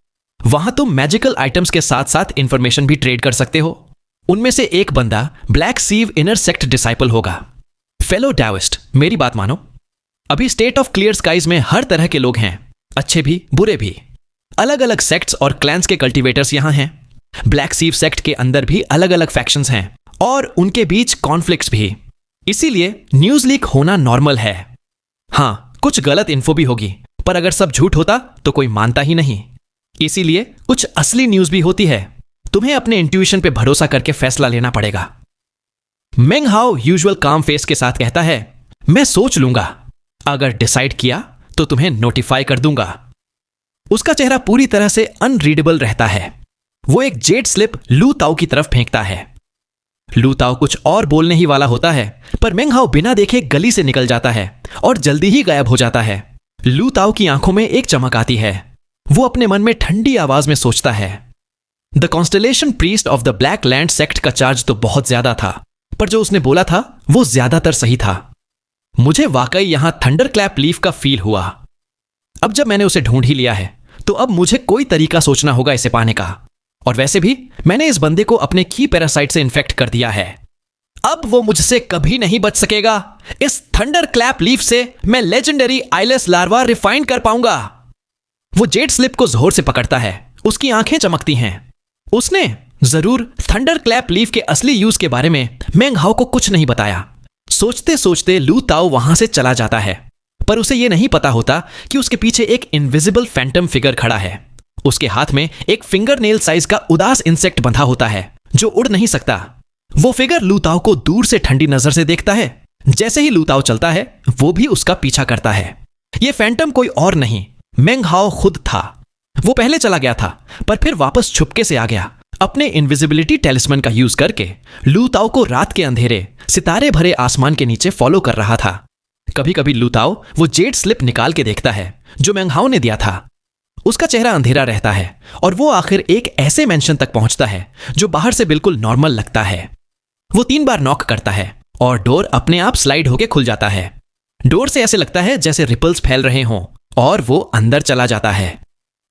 वहां तुम मैजिकल आइटम्स के साथ साथ इंफॉर्मेशन भी ट्रेड कर सकते हो। उनमें से एक बंदा ब्लैक सीव इनर सेक्ट डिसाइपल होगा। फेलो डाओइस्ट, मेरी बात मानो। अभी स्टेट ऑफ क्लियर स्काइज में हर तरह के लोग हैं, अच्छे भी बुरे भी। अलग अलग सेक्ट्स और क्लैंस के कल्टीवेटर्स यहां हैं। ब्लैक सीव सेक्ट के अंदर भी अलग अलग फैक्शंस हैं और उनके बीच कॉन्फ्लिक्ट्स भी। इसीलिए न्यूज लीक होना नॉर्मल है। हां, कुछ गलत इन्फो भी होगी, पर अगर सब झूठ होता तो कोई मानता ही नहीं। इसीलिए कुछ असली न्यूज भी होती है। तुम्हें अपने इंट्यूशन पे भरोसा करके फैसला लेना पड़ेगा। मेंग हाओ यूजुअल काम फेस के साथ कहता है, मैं सोच लूंगा, अगर डिसाइड किया तो तुम्हें नोटिफाई कर दूंगा। उसका चेहरा पूरी तरह से अनरीडेबल रहता है। वो एक जेड स्लिप लू ताओ की तरफ फेंकता है। लू ताओ कुछ और बोलने ही वाला होता है, पर मेंग हाओ बिना देखे गली से निकल जाता है और जल्दी ही गायब हो जाता है। लू ताओ की आंखों में एक चमक आती है। वो अपने मन में ठंडी आवाज में सोचता है, the constellation priest of the black land sect का चार्ज तो बहुत ज्यादा था, पर जो उसने बोला था वो ज्यादातर सही था। मुझे वाकई यहां थंडर क्लैप लीफ का फील हुआ। अब जब मैंने उसे ढूंढ ही लिया है तो अब मुझे कोई तरीका सोचना होगा इसे पाने का। और वैसे भी मैंने इस बंदे को अपने की पैरासाइट से इन्फेक्ट कर दिया है। अब वो मुझसे कभी नहीं बच सकेगा। इस थंडर क्लैप लीफ से मैं लेजेंडरी आइलेस लार्वा रिफाइन कर पाऊंगा। वो जेड स्लिप को जोर से पकड़ता है। उसकी आंखें चमकती हैं। उसने जरूर थंडर क्लैप लीफ के असली यूज के बारे में मेंग हाओ को कुछ नहीं बताया। सोचते सोचते लू ताओ वहां से चला जाता है, पर उसे यह नहीं पता होता कि उसके पीछे एक इनविजिबल फैंटम फिगर खड़ा है। उसके हाथ में एक फिंगर नेल साइज का उदास इंसेक्ट बंधा होता है जो उड़ नहीं सकता। वो फिगर लू ताओ को दूर से ठंडी नजर से देखता है। जैसे ही लू ताओ चलता है वो भी उसका पीछा करता है। ये फैंटम कोई और नहीं, मेंग हाओ खुद था। वो पहले चला गया था, पर फिर वापस छुपके से आ गया। अपने इनविजिबिलिटी टेलिस्मन का यूज करके लू ताओ को रात के अंधेरे सितारे भरे आसमान के नीचे फॉलो कर रहा था। कभी कभी लू ताओ वो जेड स्लिप निकाल के देखता है जो मेंग हाओ ने दिया था। उसका चेहरा अंधेरा रहता है और वो आखिर एक ऐसे मेंशन तक पहुंचता है जो बाहर से बिल्कुल नॉर्मल लगता है। वो 3 बार नॉक करता है और डोर अपने आप स्लाइड होके खुल जाता है। डोर से ऐसे लगता है जैसे रिपल्स फैल रहे हों और वो अंदर चला जाता है।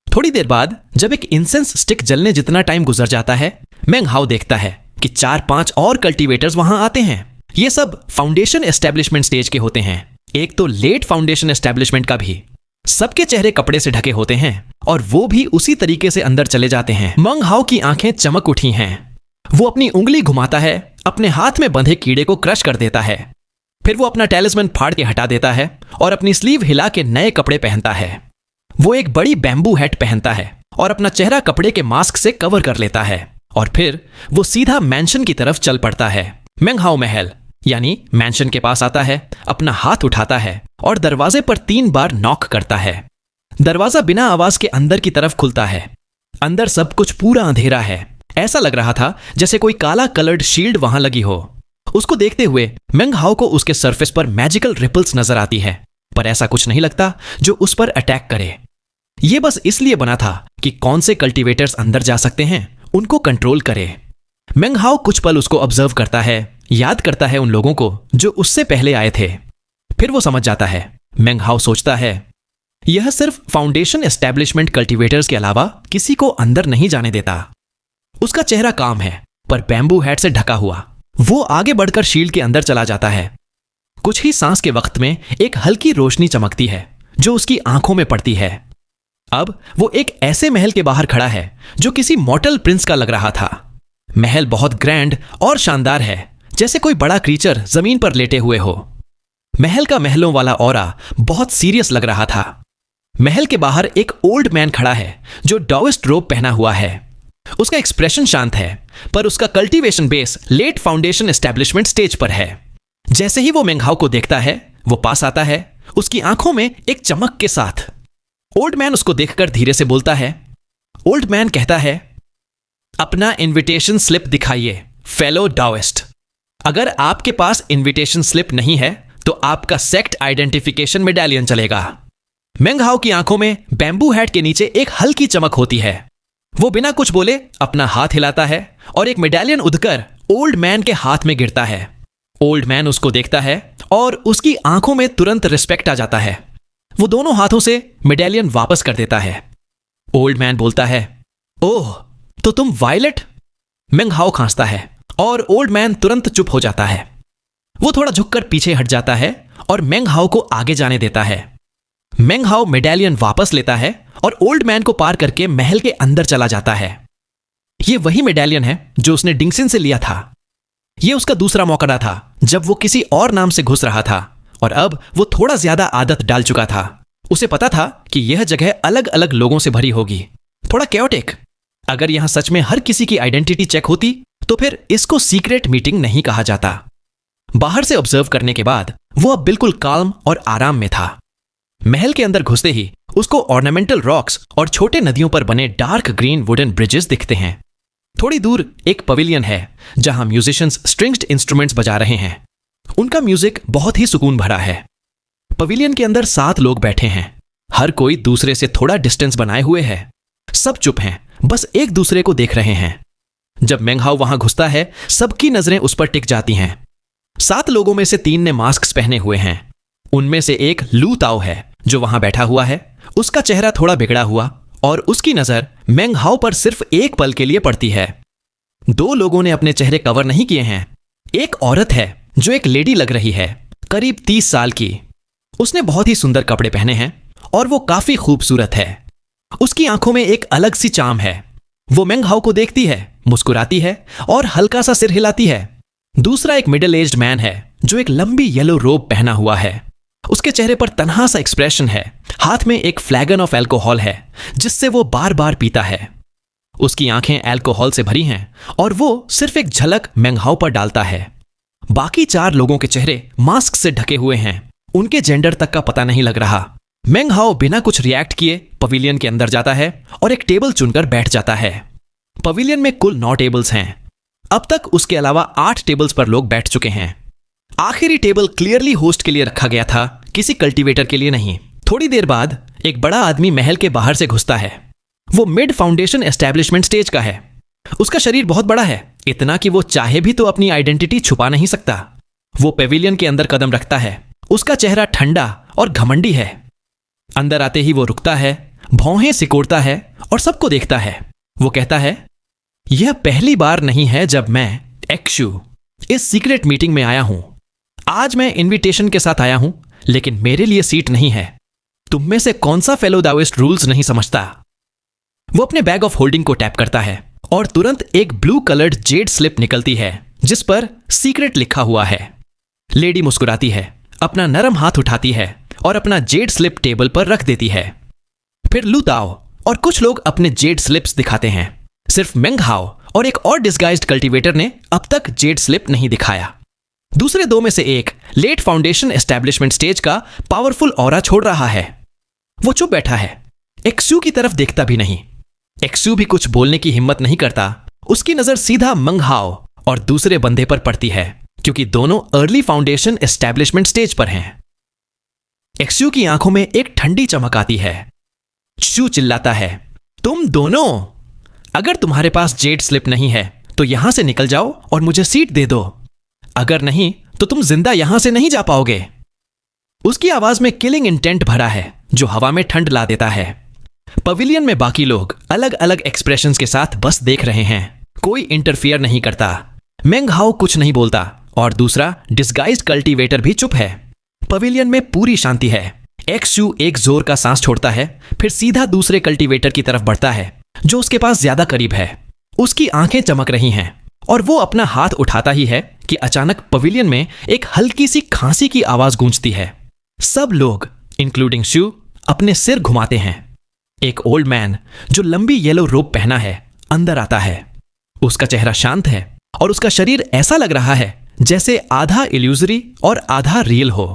थोड़ी देर बाद जब एक इंसेंस स्टिक जलने जितना टाइम गुजर जाता है, मेंग हाओ देखता है कि 4-5 और कल्टीवेटर्स वहां आते हैं। ये सब फाउंडेशन एस्टेब्लिशमेंट स्टेज के होते हैं। एक तो लेट फाउंडेशन एस्टेब्लिशमेंट का भी। सबके चेहरे कपड़े से ढके होते हैं और वो भी उसी तरीके से अंदर चले जाते हैं। मंग हाओ की आंखें चमक उठी हैं। वो अपनी उंगली घुमाता है, अपने हाथ में बंधे कीड़े को क्रश कर देता है। फिर वो अपना टैलिस्मैन फाड़ के हटा देता है और अपनी स्लीव हिला के नए कपड़े पहनता है। वो एक बड़ी बैम्बू हैट पहनता है और अपना चेहरा कपड़े के मास्क से कवर कर लेता है और फिर वो सीधा मैंशन की तरफ चल पड़ता है। मेंग हाओ महल यानी मैंशन के पास आता है, अपना हाथ उठाता है और दरवाजे पर 3 बार नॉक करता है। दरवाजा बिना आवाज के अंदर की तरफ खुलता है। अंदर सब कुछ पूरा अंधेरा है। ऐसा लग रहा था जैसे कोई काला कलर्ड शील्ड वहां लगी हो। उसको देखते हुए मेंग हाओ को उसके सरफेस पर मैजिकल रिपल्स नजर आती है, पर ऐसा कुछ नहीं लगता जो उस पर अटैक करे। यह बस इसलिए बना था कि कौन से कल्टीवेटर्स अंदर जा सकते हैं, उनको कंट्रोल करे। मेंग हाओ कुछ पल उसको ऑब्जर्व करता है, याद करता है उन लोगों को जो उससे पहले आए थे। फिर वो समझ जाता है। मेंग हाओ सोचता है, यह सिर्फ फाउंडेशन एस्टेब्लिशमेंट कल्टीवेटर्स के अलावा किसी को अंदर नहीं जाने देता। उसका चेहरा काम है, पर बैम्बू हैट से ढका हुआ। वो आगे बढ़कर शील्ड के अंदर चला जाता है। कुछ ही सांस के वक्त में एक हल्की रोशनी चमकती है जो उसकी आंखों में पड़ती है। अब वो एक ऐसे महल के बाहर खड़ा है जो किसी मॉर्टल प्रिंस का लग रहा था। महल बहुत ग्रैंड और शानदार है, जैसे कोई बड़ा क्रीचर जमीन पर लेटे हुए हो। महल का महलों वाला ऑरा बहुत सीरियस लग रहा था। महल के बाहर एक ओल्ड मैन खड़ा है जो डाओइस्ट रोब पहना हुआ है। उसका एक्सप्रेशन शांत है, पर उसका cultivation base late foundation establishment stage पर है। जैसे ही वो मेंग हाओ को देखता है, वो पास आता है, उसकी आंखों में एक चमक के साथ। ओल्ड मैन उसको देखकर धीरे से बोलता है। ओल्ड मैन कहता है, अपना इनविटेशन स्लिप दिखाइए फेलो डाओइस्ट। अगर आपके पास इनविटेशन स्लिप नहीं है तो आपका सेक्ट आइडेंटिफिकेशन मेडालियन चलेगा। मेंग हाओ की आंखों में बैम्बू हैट के नीचे एक हल्की चमक होती है। वो बिना कुछ बोले अपना हाथ हिलाता है और एक मेडालियन उड़कर ओल्ड मैन के हाथ में गिरता है। ओल्ड मैन उसको देखता है और उसकी आंखों में तुरंत रिस्पेक्ट आ जाता है। वो दोनों हाथों से मेडालियन वापस कर देता है। ओल्ड मैन बोलता है, ओह, तो तुम वायलेट? मेंग हाओ खांसता है और ओल्ड मैन तुरंत चुप हो जाता है। वो थोड़ा झुककर पीछे हट जाता है और मेंग हाओ को आगे जाने देता है। मेंग हाओ मेडालियन वापस लेता है और ओल्ड मैन को पार करके महल के अंदर चला जाता है। ये वही मेडालियन है जो उसने डिंगसिन से लिया था। यह उसका दूसरा मौका था जब वो किसी और नाम से घुस रहा था और अब वो थोड़ा ज्यादा आदत डाल चुका था। उसे पता था कि यह जगह अलग अलग लोगों से भरी होगी, थोड़ा कैओटिक। अगर यहां सच में हर किसी की आइडेंटिटी चेक होती तो फिर इसको सीक्रेट मीटिंग नहीं कहा जाता। बाहर से ऑब्जर्व करने के बाद वो अब बिल्कुल काल्म और आराम में था। महल के अंदर घुसते ही उसको ऑर्नामेंटल रॉक्स और छोटे नदियों पर बने डार्क ग्रीन वुडन ब्रिजेस दिखते हैं। थोड़ी दूर एक पवेलियन है जहां म्यूजिशियंस स्ट्रिंग्ड इंस्ट्रूमेंट्स बजा रहे हैं। उनका म्यूजिक बहुत ही सुकून भरा है। पवेलियन के अंदर 7 लोग बैठे हैं। हर कोई दूसरे से थोड़ा डिस्टेंस बनाए हुए है। सब चुप हैं, बस एक दूसरे को देख रहे हैं। जब मेंग हाओ वहां घुसता है, सबकी नजरें उस पर टिक जाती हैं। 7 लोगों में से 3 ने मास्क पहने हुए हैं। उनमें से एक लू ताओ है जो वहां बैठा हुआ है। उसका चेहरा थोड़ा बिगड़ा हुआ और उसकी नजर मेंग हाओ पर सिर्फ एक पल के लिए पड़ती है। 2 लोगों ने अपने चेहरे कवर नहीं किए हैं। एक औरत है जो एक लेडी लग रही है, करीब 30 साल की। उसने बहुत ही सुंदर कपड़े पहने हैं और वो काफी खूबसूरत है। उसकी आंखों में एक अलग सी चाम है। वो मेंग हाओ को देखती है, मुस्कुराती है और हल्का सा सिर हिलाती है। दूसरा एक मिडिल एज्ड मैन है जो एक लंबी येलो रोब पहना हुआ है। उसके चेहरे पर तन्हा सा एक्सप्रेशन है। हाथ में एक फ्लैगन ऑफ अल्कोहल है जिससे वो बार बार पीता है। उसकी आंखें अल्कोहल से भरी हैं और वो सिर्फ एक झलक मेंग हाओ पर डालता है। बाकी 4 लोगों के चेहरे मास्क से ढके हुए हैं। उनके जेंडर तक का पता नहीं लग रहा। मेंग हाओ बिना कुछ रिएक्ट किए पवेलियन के अंदर जाता है और एक टेबल चुनकर बैठ जाता है। पवेलियन में कुल 9 टेबल्स हैं। अब तक उसके अलावा 8 टेबल्स पर लोग बैठ चुके हैं। आखिरी टेबल क्लियरली होस्ट के लिए रखा गया था, किसी कल्टीवेटर के लिए नहीं। थोड़ी देर बाद एक बड़ा आदमी महल के बाहर से घुसता है। वो मिड फाउंडेशन एस्टेब्लिशमेंट स्टेज का है। उसका शरीर बहुत बड़ा है, इतना कि वो चाहे भी तो अपनी आइडेंटिटी छुपा नहीं सकता। वो पेविलियन के अंदर कदम रखता है। उसका चेहरा ठंडा और घमंडी है। अंदर आते ही वो रुकता है, भौहें सिकोड़ता है और सबको देखता है। वो कहता है, यह पहली बार नहीं है जब मैं एक्शु इस सीक्रेट मीटिंग में आया हूं। आज मैं इनविटेशन के साथ आया हूं लेकिन मेरे लिए सीट नहीं है। तुम में से कौन सा फेलो दाओइस्ट रूल्स नहीं समझता? वो अपने बैग ऑफ होल्डिंग को टैप करता है और तुरंत एक ब्लू कलर्ड जेड स्लिप निकलती है जिस पर सीक्रेट लिखा हुआ है। लेडी मुस्कुराती है, अपना नरम हाथ उठाती है और अपना जेड स्लिप टेबल पर रख देती है। फिर लू ताओ और कुछ लोग अपने जेड स्लिप्स दिखाते हैं। सिर्फ मेंग हाओ और एक और डिस्गाइज्ड कल्टीवेटर ने अब तक जेड स्लिप नहीं दिखाया। दूसरे दो में से एक लेट फाउंडेशन एस्टैब्लिशमेंट स्टेज का पावरफुल ऑरा छोड़ रहा है। वो चुप बैठा है, एक्सू की तरफ देखता भी नहीं। एक्सू भी कुछ बोलने की हिम्मत नहीं करता। उसकी नजर सीधा मंग हाओ और दूसरे बंदे पर पड़ती है क्योंकि दोनों अर्ली फाउंडेशन एस्टैब्लिशमेंट स्टेज पर हैं। एक्सू की आंखों में एक ठंडी चमक आती है। शू चिल्लाता है, तुम दोनों, अगर तुम्हारे पास जेड स्लिप नहीं है तो यहां से निकल जाओ और मुझे सीट दे दो। अगर नहीं तो तुम जिंदा यहां से नहीं जा पाओगे। उसकी आवाज में किलिंग इंटेंट भरा है जो हवा में ठंड ला देता है। पवेलियन में बाकी लोग अलग अलग एक्सप्रेशंस के साथ बस देख रहे हैं। कोई इंटरफियर नहीं करता। मेंग हाओ कुछ नहीं बोलता और दूसरा डिस्गाइज्ड कल्टीवेटर भी चुप है। पवेलियन में पूरी शांति है। एक्सू एक जोर का सांस छोड़ता है, फिर सीधा दूसरे कल्टीवेटर की तरफ बढ़ता है जो उसके पास ज्यादा करीब है। उसकी आंखें चमक रही हैं और वो अपना हाथ उठाता ही है कि अचानक पवेलियन में एक हल्की सी खांसी की आवाज गूंजती है। सब लोग इंक्लूडिंग शू अपने सिर घुमाते हैं। एक ओल्ड मैन जो लंबी येलो रोब पहना है अंदर आता है। उसका चेहरा शांत है और उसका शरीर ऐसा लग रहा है जैसे आधा इल्यूजरी और आधा रियल हो।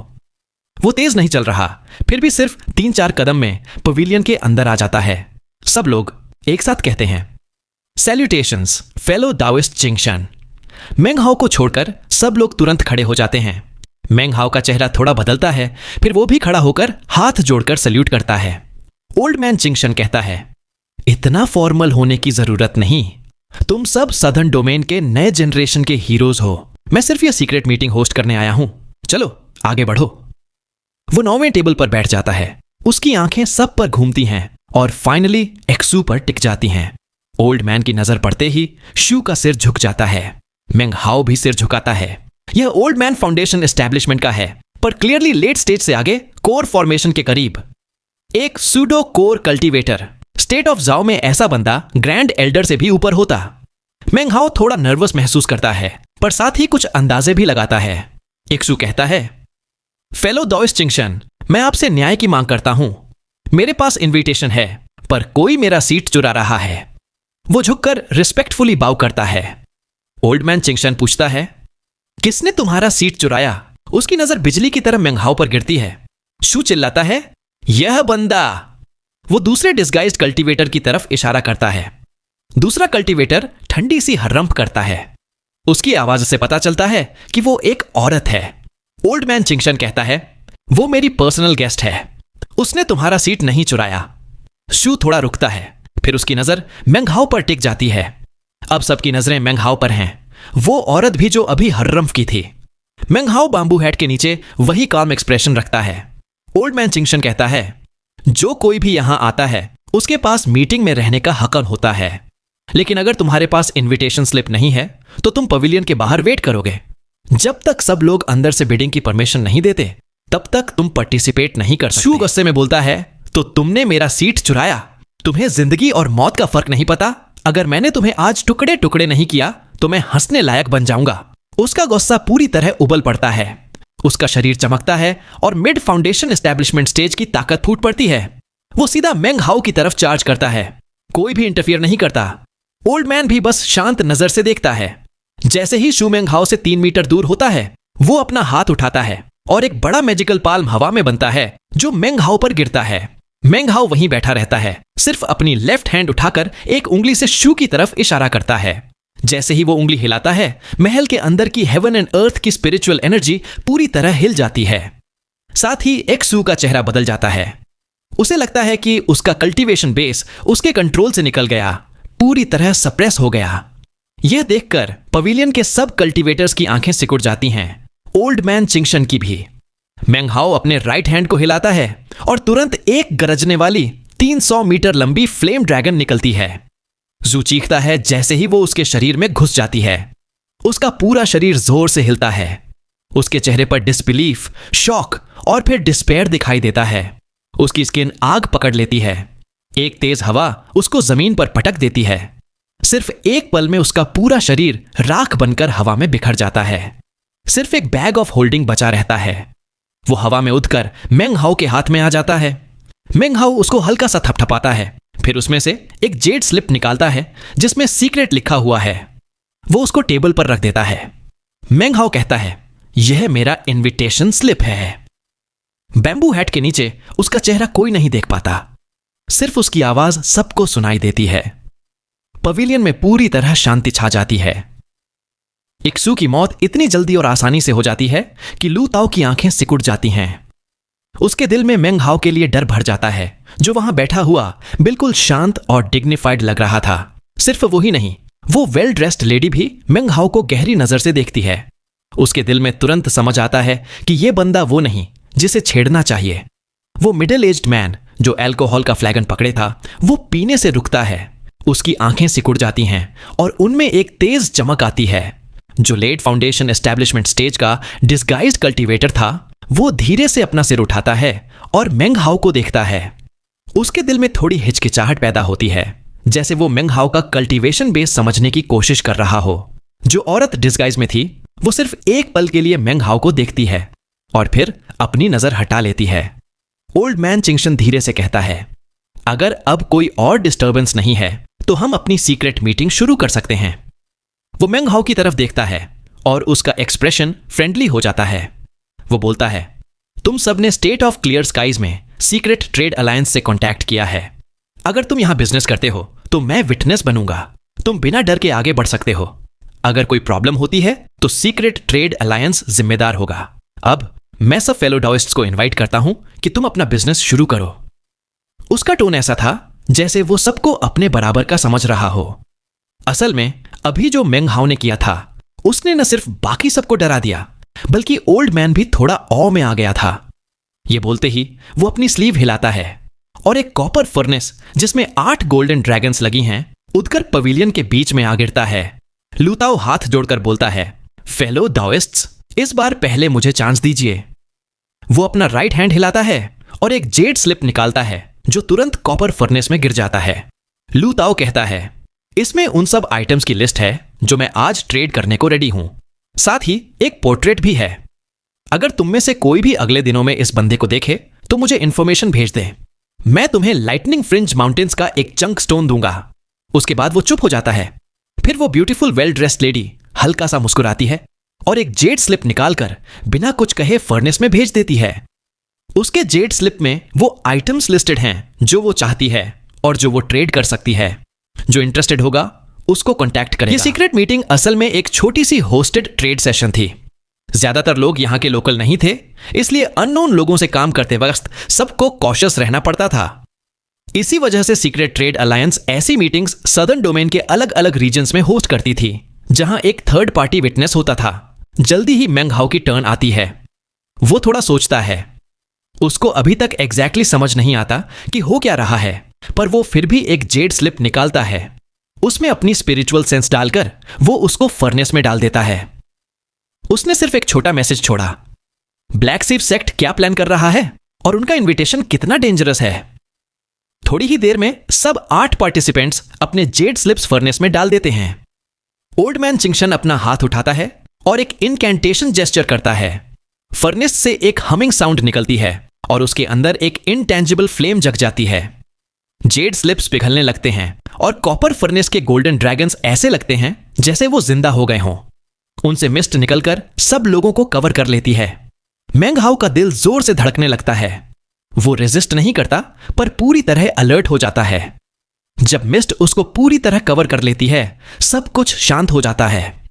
वो तेज नहीं चल रहा, फिर भी सिर्फ 3-4 कदम में पवेलियन के अंदर आ जाता है। सब लोग एक साथ कहते हैं, सैल्यूटेशंस फेलो दाओइस्ट चिंगशन। मेंग हाओ को छोड़कर सब लोग तुरंत खड़े हो जाते हैं। मेंग हाओ का चेहरा थोड़ा बदलता है, फिर वो भी खड़ा होकर हाथ जोड़कर सल्यूट करता है। ओल्ड मैन चिंगशन कहता है, इतना फॉर्मल होने की जरूरत नहीं। तुम सब सदर्न डोमेन के नए जनरेशन के हीरोज हो। मैं सिर्फ ये सीक्रेट मीटिंग होस्ट करने आया हूं। चलो आगे बढ़ो। वो 9वें टेबल पर बैठ जाता है। उसकी आंखें सब पर घूमती हैं और फाइनली एक्सू पर टिक जाती हैं। ओल्ड मैन की नजर पड़ते ही शू का सिर झुक जाता है। मेंग हाओ भी सिर झुकाता है। यह ओल्ड मैन फाउंडेशन एस्टैब्लिशमेंट का है, पर क्लियरली लेट स्टेज से आगे कोर फॉर्मेशन के करीब। एक pseudo core cultivator. State of जाओ में ऐसा बंदा ग्रैंड एल्डर से भी ऊपर होता। मेंग हाओ थोड़ा नर्वस महसूस करता है, पर साथ ही कुछ अंदाजे भी लगाता है। एक्सू कहता है, फेलो दाओइस्ट चिंगशन, मैं आपसे न्याय की मांग करता हूं। मेरे पास इनविटेशन है, पर कोई मेरा सीट चुरा रहा है। वो झुककर रिस्पेक्टफुली बाउ करता है। ओल्ड मैन चिंगशन पूछता है, किसने तुम्हारा सीट चुराया? उसकी नजर बिजली की तरह मेंग हाओ पर गिरती है। शू चिल्लाता है, यह बंदा। वो दूसरे डिस्गाइज्ड कल्टीवेटर की तरफ इशारा करता है। दूसरा कल्टीवेटर ठंडी सी हर्रंप करता है। उसकी आवाज से पता चलता है कि वो एक औरत है। ओल्ड मैन चिंगशन कहता है, वो मेरी पर्सनल गेस्ट है। उसने तुम्हारा सीट नहीं चुराया। शू थोड़ा रुकता है, फिर उसकी नजर मेंग हाओ पर टिक जाती है। अब सबकी नजरें मेंग हाओ पर हैं। वो औरत भी जो अभी हर्रंफ की थी। मेंग हाओ बाम्बू हैट के नीचे वही काम एक्सप्रेशन रखता है। ओल्ड मैन चिंगशन कहता है, जो कोई भी यहां आता है उसके पास मीटिंग में रहने का हक होता है, लेकिन अगर तुम्हारे पास इनविटेशन स्लिप नहीं है तो तुम पवेलियन के बाहर वेट करोगे। जब तक सब लोग अंदर से बिडिंग की परमिशन नहीं देते तब तक तुम पार्टिसिपेट नहीं कर सकते। शू गुस्से में बोलता है, तो तुमने मेरा सीट चुराया। तुम्हें जिंदगी और मौत का फर्क नहीं पता? अगर मैंने तुम्हें आज टुकड़े टुकड़े नहीं किया तो मैं हंसने लायक बन जाऊंगा। उसका गुस्सा पूरी तरह उबल पड़ता है। उसका शरीर चमकता है और मिड फाउंडेशन एस्टैब्लिशमेंट स्टेज की ताकत फूट पड़ती है। वो सीधा मेंग हाओ की तरफ चार्ज करता है। कोई भी इंटरफियर नहीं करता। ओल्ड मैन भी बस शांत नजर से देखता है। जैसे ही शू मेंग हाओ से 3 मीटर दूर होता है, वो अपना हाथ उठाता है और एक बड़ा मैजिकल पाल्म हवा में बनता है जो मेंग हाओ पर गिरता है। मेंग हाओ वहीं बैठा रहता है, सिर्फ अपनी लेफ्ट हैंड उठाकर एक उंगली से शू की तरफ इशारा करता है। जैसे ही वो उंगली हिलाता है, महल के अंदर की हेवन एंड अर्थ की स्पिरिचुअल एनर्जी पूरी तरह हिल जाती है। साथ ही एक्सू का चेहरा बदल जाता है। उसे लगता है कि उसका कल्टीवेशन बेस उसके कंट्रोल से निकल गया, पूरी तरह सप्रेस हो गया। यह देखकर पवेलियन के सब कल्टीवेटर्स की आंखें सिकुड़ जाती हैं, ओल्ड मैन चिंगशन की भी। मेंग हाओ अपने राइट हैंड को हिलाता है और तुरंत एक गरजने वाली 300 मीटर लंबी फ्लेम ड्रैगन निकलती है। जू चीखता है जैसे ही वो उसके शरीर में घुस जाती है। उसका पूरा शरीर जोर से हिलता है। उसके चेहरे पर डिसबिलीफ, शॉक और फिर डिस्पेयर दिखाई देता है। उसकी स्किन आग पकड़ लेती है। एक तेज हवा उसको जमीन पर पटक देती है। सिर्फ एक पल में उसका पूरा शरीर राख बनकर हवा में बिखर जाता है। सिर्फ एक बैग ऑफ होल्डिंग बचा रहता है। वो हवा में उड़कर मेंग हाओ के हाथ में आ जाता है। मेंग हाओ उसको हल्का सा थपथपाता है, फिर उसमें से एक जेड स्लिप निकालता है जिसमें सीक्रेट लिखा हुआ है। वो उसको टेबल पर रख देता है। मेंग हाओ कहता है, यह मेरा इनविटेशन स्लिप है। बैम्बू हैट के नीचे उसका चेहरा कोई नहीं देख पाता, सिर्फ उसकी आवाज सबको सुनाई देती है। पवेलियन में पूरी तरह शांति छा जाती है। इक्सू की मौत इतनी जल्दी और आसानी से हो जाती है कि लू ताओ की आंखें सिकुड़ जाती हैं। उसके दिल में मेंग हाओ के लिए डर भर जाता है, जो वहां बैठा हुआ बिल्कुल शांत और डिग्निफाइड लग रहा था। सिर्फ वही नहीं, वो वेल ड्रेस्ड लेडी भी मेंग हाओ को गहरी नजर से देखती है। उसके दिल में तुरंत समझ आता है कि यह बंदा वो नहीं जिसे छेड़ना चाहिए। वो मिडिल एज्ड मैन जो अल्कोहल का फ्लैगन पकड़े था, वो पीने से रुकता है। उसकी आंखें सिकुड़ जाती हैं और उनमें एक तेज चमक आती है। जो लेट फाउंडेशन एस्टैब्लिशमेंट स्टेज का डिस्गाइज्ड कल्टीवेटर था, वो धीरे से अपना सिर उठाता है और मेंग हाओ को देखता है। उसके दिल में थोड़ी हिचकिचाहट पैदा होती है, जैसे वो मेंग हाओ का कल्टीवेशन बेस समझने की कोशिश कर रहा हो। जो औरत डिस्गाइज में थी, वो सिर्फ एक पल के लिए मेंग हाओ को देखती है और फिर अपनी नजर हटा लेती है। ओल्ड मैन चिंगशन धीरे से कहता है, अगर अब कोई और डिस्टर्बेंस नहीं है तो हम अपनी सीक्रेट मीटिंग शुरू कर सकते हैं। वो मेंग हाओ की तरफ देखता है और उसका एक्सप्रेशन फ्रेंडली हो जाता है। वो बोलता है, तुम सबने स्टेट ऑफ क्लियर स्काइज में सीक्रेट ट्रेड अलायंस से कांटेक्ट किया है। अगर तुम यहां बिजनेस करते हो तो मैं विटनेस बनूंगा। तुम बिना डर के आगे बढ़ सकते हो। अगर कोई प्रॉब्लम होती है तो सीक्रेट ट्रेड अलायंस जिम्मेदार होगा। अब मैं सब फेलो डाओइस्ट्स को इनवाइट करता हूं कि तुम अपना बिजनेस शुरू करो। उसका टोन ऐसा था जैसे वो सबको अपने बराबर का समझ रहा हो। असल में अभी जो मेंग हाओ ने किया था, उसने न सिर्फ बाकी सबको डरा दिया, बल्कि ओल्ड मैन भी थोड़ा ऑ में आ गया था। ये बोलते ही वो अपनी स्लीव हिलाता है और एक कॉपर फर्नेस जिसमें 8 गोल्डन ड्रैगन्स लगी हैं, उड़कर पवेलियन के बीच में आ गिरता है। लू ताओ हाथ जोड़कर बोलता है, फेलो डाओइस्ट्स, इस बार पहले मुझे चांस दीजिए। वो अपना राइट हैंड हिलाता है और एक जेड स्लिप निकालता है जो तुरंत कॉपर फर्नेस में गिर जाता है। लू ताओ कहता है, इसमें उन सब आइटम्स की लिस्ट है जो मैं आज ट्रेड करने को रेडी हूं। साथ ही एक पोर्ट्रेट भी है। अगर तुम में से कोई भी अगले दिनों में इस बंदे को देखे तो मुझे इंफॉर्मेशन भेज दे। मैं तुम्हें लाइटनिंग फ्रिंज माउंटेन्स का एक चंक स्टोन दूंगा। उसके बाद वो चुप हो जाता है। फिर वो ब्यूटीफुल वेल ड्रेस्ड लेडी हल्का सा मुस्कुराती है और एक जेड स्लिप निकालकर बिना कुछ कहे फर्नेस में भेज देती है। उसके जेड स्लिप में वो आइटम्स लिस्टेड हैं जो वो चाहती है और जो वो ट्रेड कर सकती है। जो इंटरेस्टेड होगा उसको कांटेक्ट करेगा। ये सीक्रेट मीटिंग असल में एक छोटी सी होस्टेड ट्रेड सेशन थी। ज्यादातर लोग यहाँ के लोकल नहीं थे, इसलिए अननोन लोगों से काम करते वक्त सबको कॉशियस रहना पड़ता था। इसी वजह से सीक्रेट ट्रेड अलायंस ऐसी मीटिंग्स सदर्न डोमेन के अलग अलग रीजन्स में होस्ट करती थी, जहां एक थर्ड पार्टी विटनेस होता था। जल्दी ही मेंग हाओ की टर्न आती है। वो थोड़ा सोचता है। उसको अभी तक एग्जैक्टली समझ नहीं आता कि हो क्या रहा है, पर वो फिर भी एक जेड स्लिप निकालता है। उसमें अपनी स्पिरिचुअल सेंस डालकर वो उसको फर्नेस में डाल देता है। उसने सिर्फ एक छोटा मैसेज छोड़ा, ब्लैक सीप सेक्ट क्या प्लान कर रहा है और उनका इनविटेशन कितना डेंजरस है। थोड़ी ही देर में सब 8 पार्टिसिपेंट्स अपने जेड स्लिप्स फर्नेस में डाल देते हैं। ओल्ड मैन चिंगशन अपना हाथ उठाता है और एक इनकैंटेशन जेस्चर करता है। फर्नेस से एक हमिंग साउंड निकलती है और उसके अंदर एक इनटेंजिबल फ्लेम जग जाती है। जेड स्लिप्स पिघलने लगते हैं और कॉपर फर्नेस के गोल्डन ड्रैगन्स ऐसे लगते हैं जैसे वो जिंदा हो गए हों। उनसे मिस्ट निकलकर सब लोगों को कवर कर लेती है। मेंग हाओ का दिल जोर से धड़कने लगता है। वो रेजिस्ट नहीं करता, पर पूरी तरह अलर्ट हो जाता है। जब मिस्ट उसको पूरी तरह कवर कर लेती है, सब कुछ शांत हो जाता है।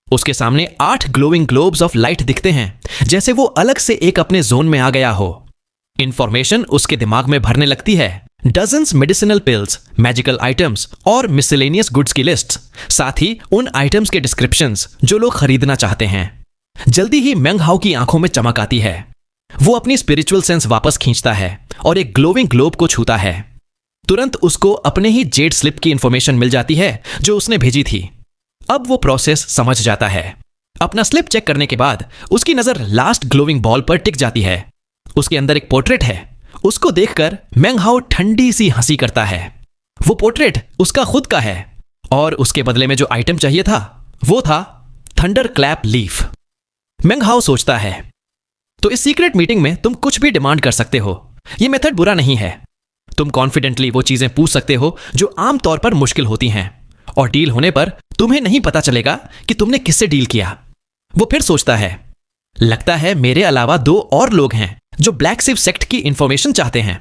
उसके सामने 8 ग्लोइंग ग्लोब्स ऑफ लाइट दिखते हैं, जैसे वो अलग से एक अपने जोन में आ गया हो। इंफॉर्मेशन उसके दिमाग में भरने लगती है। Dozens medicinal pills, magical items और मिसलेनियस गुड्स की लिस्ट, साथ ही उन आइटम्स के डिस्क्रिप्शंस जो लोग खरीदना चाहते हैं। जल्दी ही मेंग हाओ की आंखों में चमक आती है। वो अपनी स्पिरिचुअल सेंस वापस खींचता है और एक ग्लोविंग ग्लोब को छूता है। तुरंत उसको अपने ही जेड स्लिप की इंफॉर्मेशन मिल जाती है जो उसने भेजी थी। अब वो प्रोसेस समझ जाता है। अपना स्लिप चेक करने के बाद उसकी नजर लास्ट ग्लोविंग बॉल पर टिक जाती है। उसके अंदर एक पोर्ट्रेट है। उसको देखकर मेंग हाओ ठंडी सी हंसी करता है। वो पोर्ट्रेट उसका खुद का है और उसके बदले में जो आइटम चाहिए था वो था थंडर क्लैप लीफ। मेंग हाओ सोचता है, तो इस सीक्रेट मीटिंग में तुम कुछ भी डिमांड कर सकते हो। ये मेथड बुरा नहीं है। तुम कॉन्फिडेंटली वो चीजें पूछ सकते हो जो आमतौर पर मुश्किल होती हैं, और डील होने पर तुम्हें नहीं पता चलेगा कि तुमने किससे डील किया। वो फिर सोचता है, लगता है मेरे अलावा 2 और लोग हैं जो ब्लैक शिप सेक्ट की इंफॉर्मेशन चाहते हैं।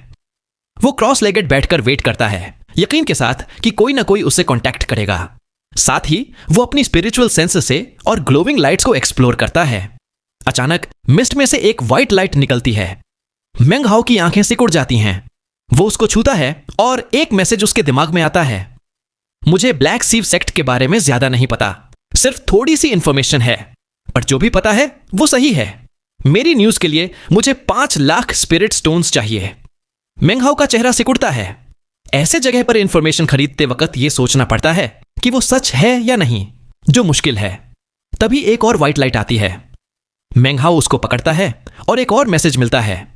वो क्रॉस लेगेड बैठकर वेट करता है, यकीन के साथ कि कोई ना कोई उससे कांटेक्ट करेगा। साथ ही वो अपनी स्पिरिचुअल सेंस से और ग्लोविंग लाइट्स को एक्सप्लोर करता है। अचानक मिस्ट में से एक व्हाइट लाइट निकलती है। मेंग हाओ की आंखें सिकुड़ जाती हैं। वो उसको छूता है और एक मैसेज उसके दिमाग में आता है, मुझे ब्लैक शिप सेक्ट के बारे में ज्यादा नहीं पता, सिर्फ थोड़ी सी इंफॉर्मेशन है, पर जो भी पता है वो सही है। मेरी न्यूज के लिए मुझे 5 लाख स्पिरिट स्टोन्स चाहिए। मेंग हाओ का चेहरा सिकुड़ता है। ऐसे जगह पर इंफॉर्मेशन खरीदते वक्त यह सोचना पड़ता है कि वो सच है या नहीं, जो मुश्किल है। तभी एक और व्हाइट लाइट आती है। मेंग हाओ उसको पकड़ता है और एक और मैसेज मिलता है,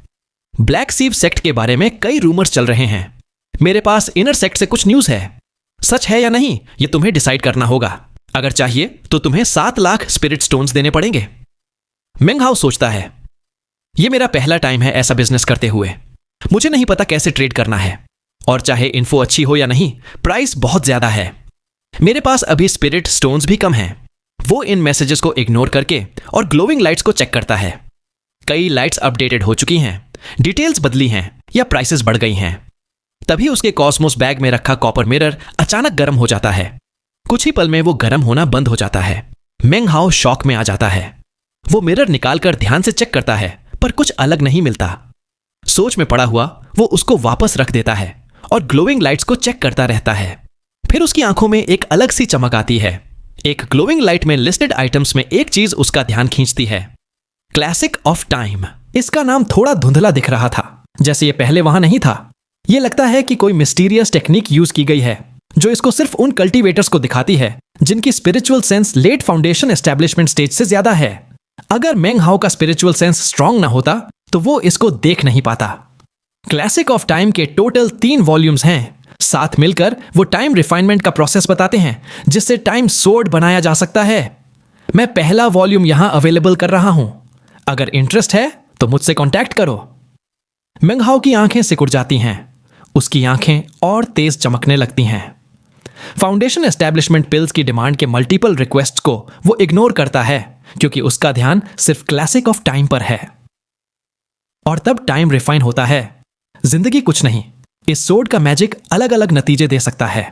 ब्लैक शिप सेक्ट के बारे में कई रूमर्स चल रहे हैं। मेरे पास इनर सेक्ट से कुछ न्यूज है। सच है या नहीं ये तुम्हें डिसाइड करना होगा। अगर चाहिए तो तुम्हें 7 लाख स्पिरिट स्टोन्स देने पड़ेंगे। मेंग हाओ सोचता है, यह मेरा पहला टाइम है ऐसा बिजनेस करते हुए। मुझे नहीं पता कैसे ट्रेड करना है, और चाहे इन्फो अच्छी हो या नहीं, प्राइस बहुत ज्यादा है। मेरे पास अभी स्पिरिट स्टोन्स भी कम हैं। वो इन मैसेजेस को इग्नोर करके और ग्लोविंग लाइट्स को चेक करता है। कई लाइट्स अपडेटेड हो चुकी हैं, डिटेल्स बदली हैं या प्राइसेस बढ़ गई हैं। तभी उसके कॉस्मोस बैग में रखा कॉपर मिरर अचानक गर्म हो जाता है। कुछ ही पल में वो गर्म होना बंद हो जाता है। मेंग हाओ शॉक में आ जाता है। वो मिरर निकालकर ध्यान से चेक करता है, पर कुछ अलग नहीं मिलता। सोच में पड़ा हुआ वो उसको वापस रख देता है और ग्लोविंग लाइट्स को चेक करता रहता है। फिर उसकी आंखों में एक अलग सी चमक आती है। एक ग्लोविंग लाइट में लिस्टेड आइटम्स में एक चीज उसका ध्यान खींचती है, क्लासिक ऑफ टाइम। इसका नाम थोड़ा धुंधला दिख रहा था, जैसे ये पहले वहां नहीं था। ये लगता है कि कोई मिस्टीरियस टेक्निक यूज की गई है जो इसको सिर्फ उन कल्टीवेटर्स को दिखाती है जिनकी spiritual sense late foundation establishment stage से ज्यादा है। अगर मेंग हाओ का स्पिरिचुअल सेंस स्ट्रांग ना होता तो वो इसको देख नहीं पाता। क्लासिक ऑफ टाइम के टोटल 3 वॉल्यूम्स हैं। साथ मिलकर वो टाइम रिफाइनमेंट का प्रोसेस बताते हैं जिससे टाइम सोर्ड बनाया जा सकता है। मैं पहला वॉल्यूम यहां अवेलेबल कर रहा हूं। अगर इंटरेस्ट है तो मुझसे कांटेक्ट करो। मेंग हाओ की आंखें सिकुड़ जाती हैं। उसकी आंखें और तेज चमकने लगती हैं। फाउंडेशन एस्टेब्लिशमेंट पिल्स की डिमांड के मल्टीपल रिक्वेस्ट्स को वो इग्नोर करता है क्योंकि उसका ध्यान सिर्फ क्लासिक ऑफ टाइम पर है। और तब टाइम रिफाइन होता है। जिंदगी कुछ नहीं, इस सोर्ड का मैजिक अलग अलग नतीजे दे सकता है।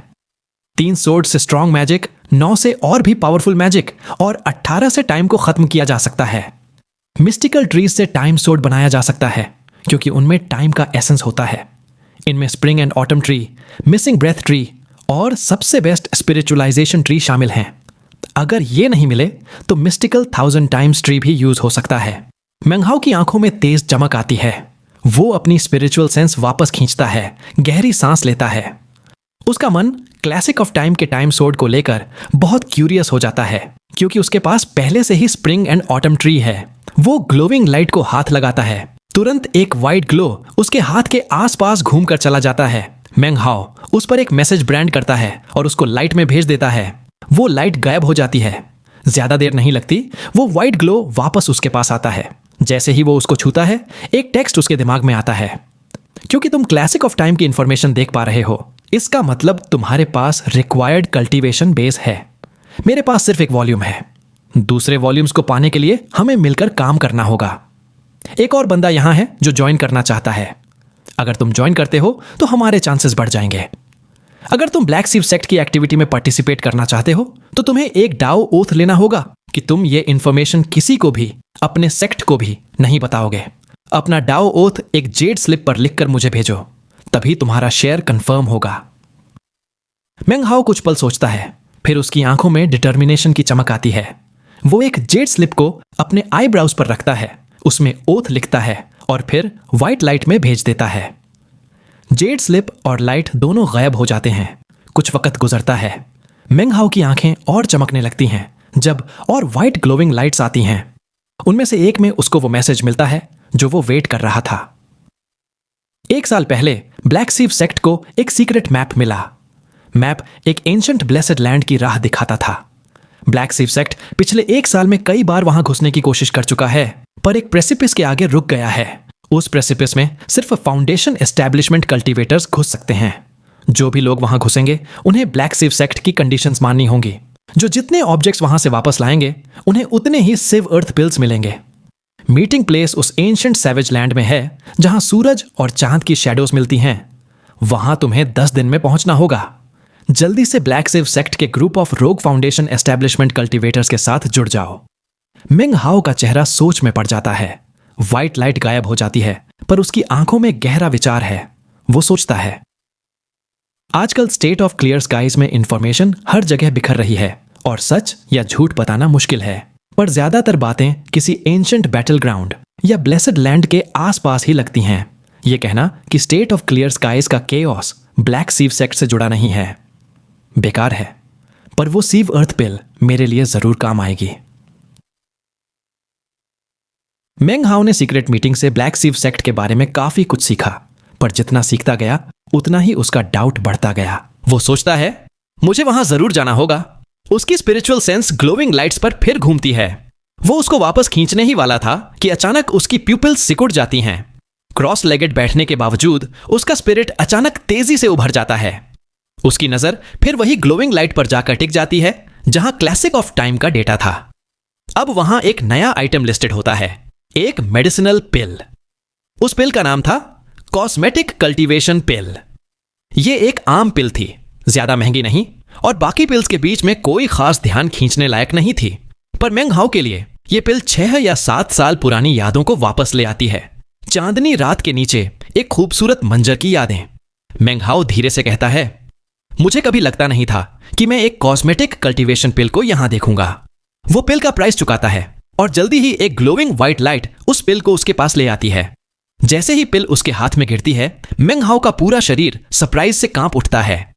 3 सोर्ड से स्ट्रॉन्ग मैजिक, 9 से और भी पावरफुल मैजिक, और 18 से टाइम को खत्म किया जा सकता है। मिस्टिकल ट्रीज से टाइम सोर्ड बनाया जा सकता है क्योंकि उनमें टाइम का एसेंस होता है। इनमें spring and autumn tree, missing breath tree और सबसे बेस्ट स्पिरिचुअलाइजेशन ट्री शामिल हैं। अगर ये नहीं मिले तो मिस्टिकल 1000 टाइम्स ट्री भी यूज हो सकता है। मेंग हाओ की आंखों में तेज चमक आती है। वो अपनी स्पिरिचुअल सेंस वापस खींचता है, गहरी सांस लेता है। उसका मन क्लासिक ऑफ टाइम के टाइम सोर्ड को लेकर बहुत क्यूरियस हो जाता है क्योंकि उसके पास पहले से ही स्प्रिंग एंड ऑटम ट्री है। वो ग्लोविंग लाइट को हाथ लगाता है। तुरंत एक वाइट ग्लो उसके हाथ के आसपास घूमकर चला जाता है। मेंग हाओ उस पर एक मैसेज ब्रांड करता है और उसको लाइट में भेज देता है। वो लाइट गायब हो जाती है। ज्यादा देर नहीं लगती, वो वाइट ग्लो वापस उसके पास आता है। जैसे ही वो उसको छूता है, एक टेक्स्ट उसके दिमाग में आता है, क्योंकि तुम क्लासिक ऑफ टाइम की इंफॉर्मेशन देख पा रहे हो, इसका मतलब तुम्हारे पास रिक्वायर्ड कल्टीवेशन बेस है। मेरे पास सिर्फ एक वॉल्यूम है। दूसरे वॉल्यूम्स को पाने के लिए हमें मिलकर काम करना होगा। एक और बंदा यहां है जो ज्वाइन करना चाहता है। अगर तुम ज्वाइन करते हो तो हमारे चांसेस बढ़ जाएंगे। अगर तुम ब्लैक शिप सेक्ट की एक्टिविटी में पार्टिसिपेट करना चाहते हो तो तुम्हें एक डाओ ओथ लेना होगा कि तुम ये इंफॉर्मेशन किसी को भी, अपने सेक्ट को भी नहीं बताओगे। अपना डाओ ओथ एक जेड स्लिप पर लिखकर मुझे भेजो, तभी तुम्हारा शेयर कंफर्म होगा। मेंग हाओ कुछ पल सोचता है, फिर उसकी आंखों में डिटर्मिनेशन की चमक आती है। वो एक जेड स्लिप को अपने आईब्राउज पर रखता है, उसमें ओथ लिखता है और फिर व्हाइट लाइट में भेज देता है। जेड स्लिप और लाइट दोनों गायब हो जाते हैं। कुछ वक्त गुजरता है। मेंग हाओ की आंखें और चमकने लगती हैं। जब और व्हाइट ग्लोविंग लाइट्स आती हैं। उनमें से एक में उसको वो मैसेज मिलता है जो वो वेट कर रहा था। 1 साल पहले ब्लैक सीव सेक्ट को एक सीक्रेट मैप मिला। मैप एक एंशंट ब्लेसेड लैंड की राह दिखाता था। ब्लैक सीव सेक्ट पिछले 1 साल में कई बार वहां घुसने की कोशिश कर चुका है, पर एक प्रेसिपिस के आगे रुक गया है। उस प्रेसिपिस में सिर्फ फाउंडेशन एस्टैब्लिशमेंट कल्टीवेटर्स घुस सकते हैं। जो भी लोग वहां घुसेंगे उन्हें ब्लैक सीव सेक्ट की कंडीशंस माननी होंगी। जो जितने ऑब्जेक्ट्स वहां से वापस लाएंगे उन्हें उतने ही सिव अर्थ पिल्स मिलेंगे। मीटिंग प्लेस उस एंशंट सैवेज लैंड में है जहां सूरज और चांद की शैडोज मिलती हैं। वहां तुम्हें 10 दिन में पहुंचना होगा। जल्दी से ब्लैक सीव सेक्ट के ग्रुप ऑफ रोग फाउंडेशन एस्टैब्लिशमेंट कल्टीवेटर्स के साथ जुड़ जाओ। मिंग हाओ का चेहरा सोच में पड़ जाता है। व्हाइट लाइट गायब हो जाती है, पर उसकी आंखों में गहरा विचार है। वो सोचता है, आजकल स्टेट ऑफ क्लियर स्काइज में इंफॉर्मेशन हर जगह बिखर रही है और सच या झूठ बताना मुश्किल है, पर ज्यादातर बातें किसी एंशंट बैटल ग्राउंड या ब्लेसेड लैंड के आसपास ही लगती हैं। यह कहना कि स्टेट ऑफ क्लियर स्काइज का केओस ब्लैक सीव सेक्ट से जुड़ा नहीं है बेकार है, पर वो सीव अर्थ पिल मेरे लिए जरूर काम आएगी। मेंग हाओ ने सीक्रेट मीटिंग से ब्लैक सीव सेक्ट के बारे में काफी कुछ सीखा, पर जितना सीखता गया उतना ही उसका डाउट बढ़ता गया। वो सोचता है, मुझे वहां जरूर जाना होगा। उसकी स्पिरिचुअल सेंस ग्लोविंग लाइट्स पर फिर घूमती है। वो उसको वापस खींचने ही वाला था कि अचानक उसकी प्यूपिल्स सिकुड़ जाती हैं। क्रॉस लेगेड बैठने के बावजूद उसका स्पिरिट अचानक तेजी से उभर जाता है। उसकी नजर फिर वही ग्लोविंग लाइट पर जाकर टिक जाती है जहां क्लासिक ऑफ टाइम का डेटा था। अब वहां एक नया आइटम लिस्टेड होता है, एक मेडिसिनल पिल। उस पिल का नाम था कॉस्मेटिक कल्टीवेशन पिल। यह एक आम पिल थी, ज्यादा महंगी नहीं और बाकी पिल्स के बीच में कोई खास ध्यान खींचने लायक नहीं थी। पर मेंग हाओ के लिए यह पिल 6 या 7 साल पुरानी यादों को वापस ले आती है। चांदनी रात के नीचे एक खूबसूरत मंजर की यादें। मेंग हाओ धीरे से कहता है, मुझे कभी लगता नहीं था कि मैं एक कॉस्मेटिक कल्टीवेशन पिल को यहां देखूंगा। वो पिल का प्राइस चुकाता है और जल्दी ही एक ग्लोविंग व्हाइट लाइट उस पिल को उसके पास ले आती है। जैसे ही पिल उसके हाथ में गिरती है, मेंग हाओ का पूरा शरीर सरप्राइज से कांप उठता है।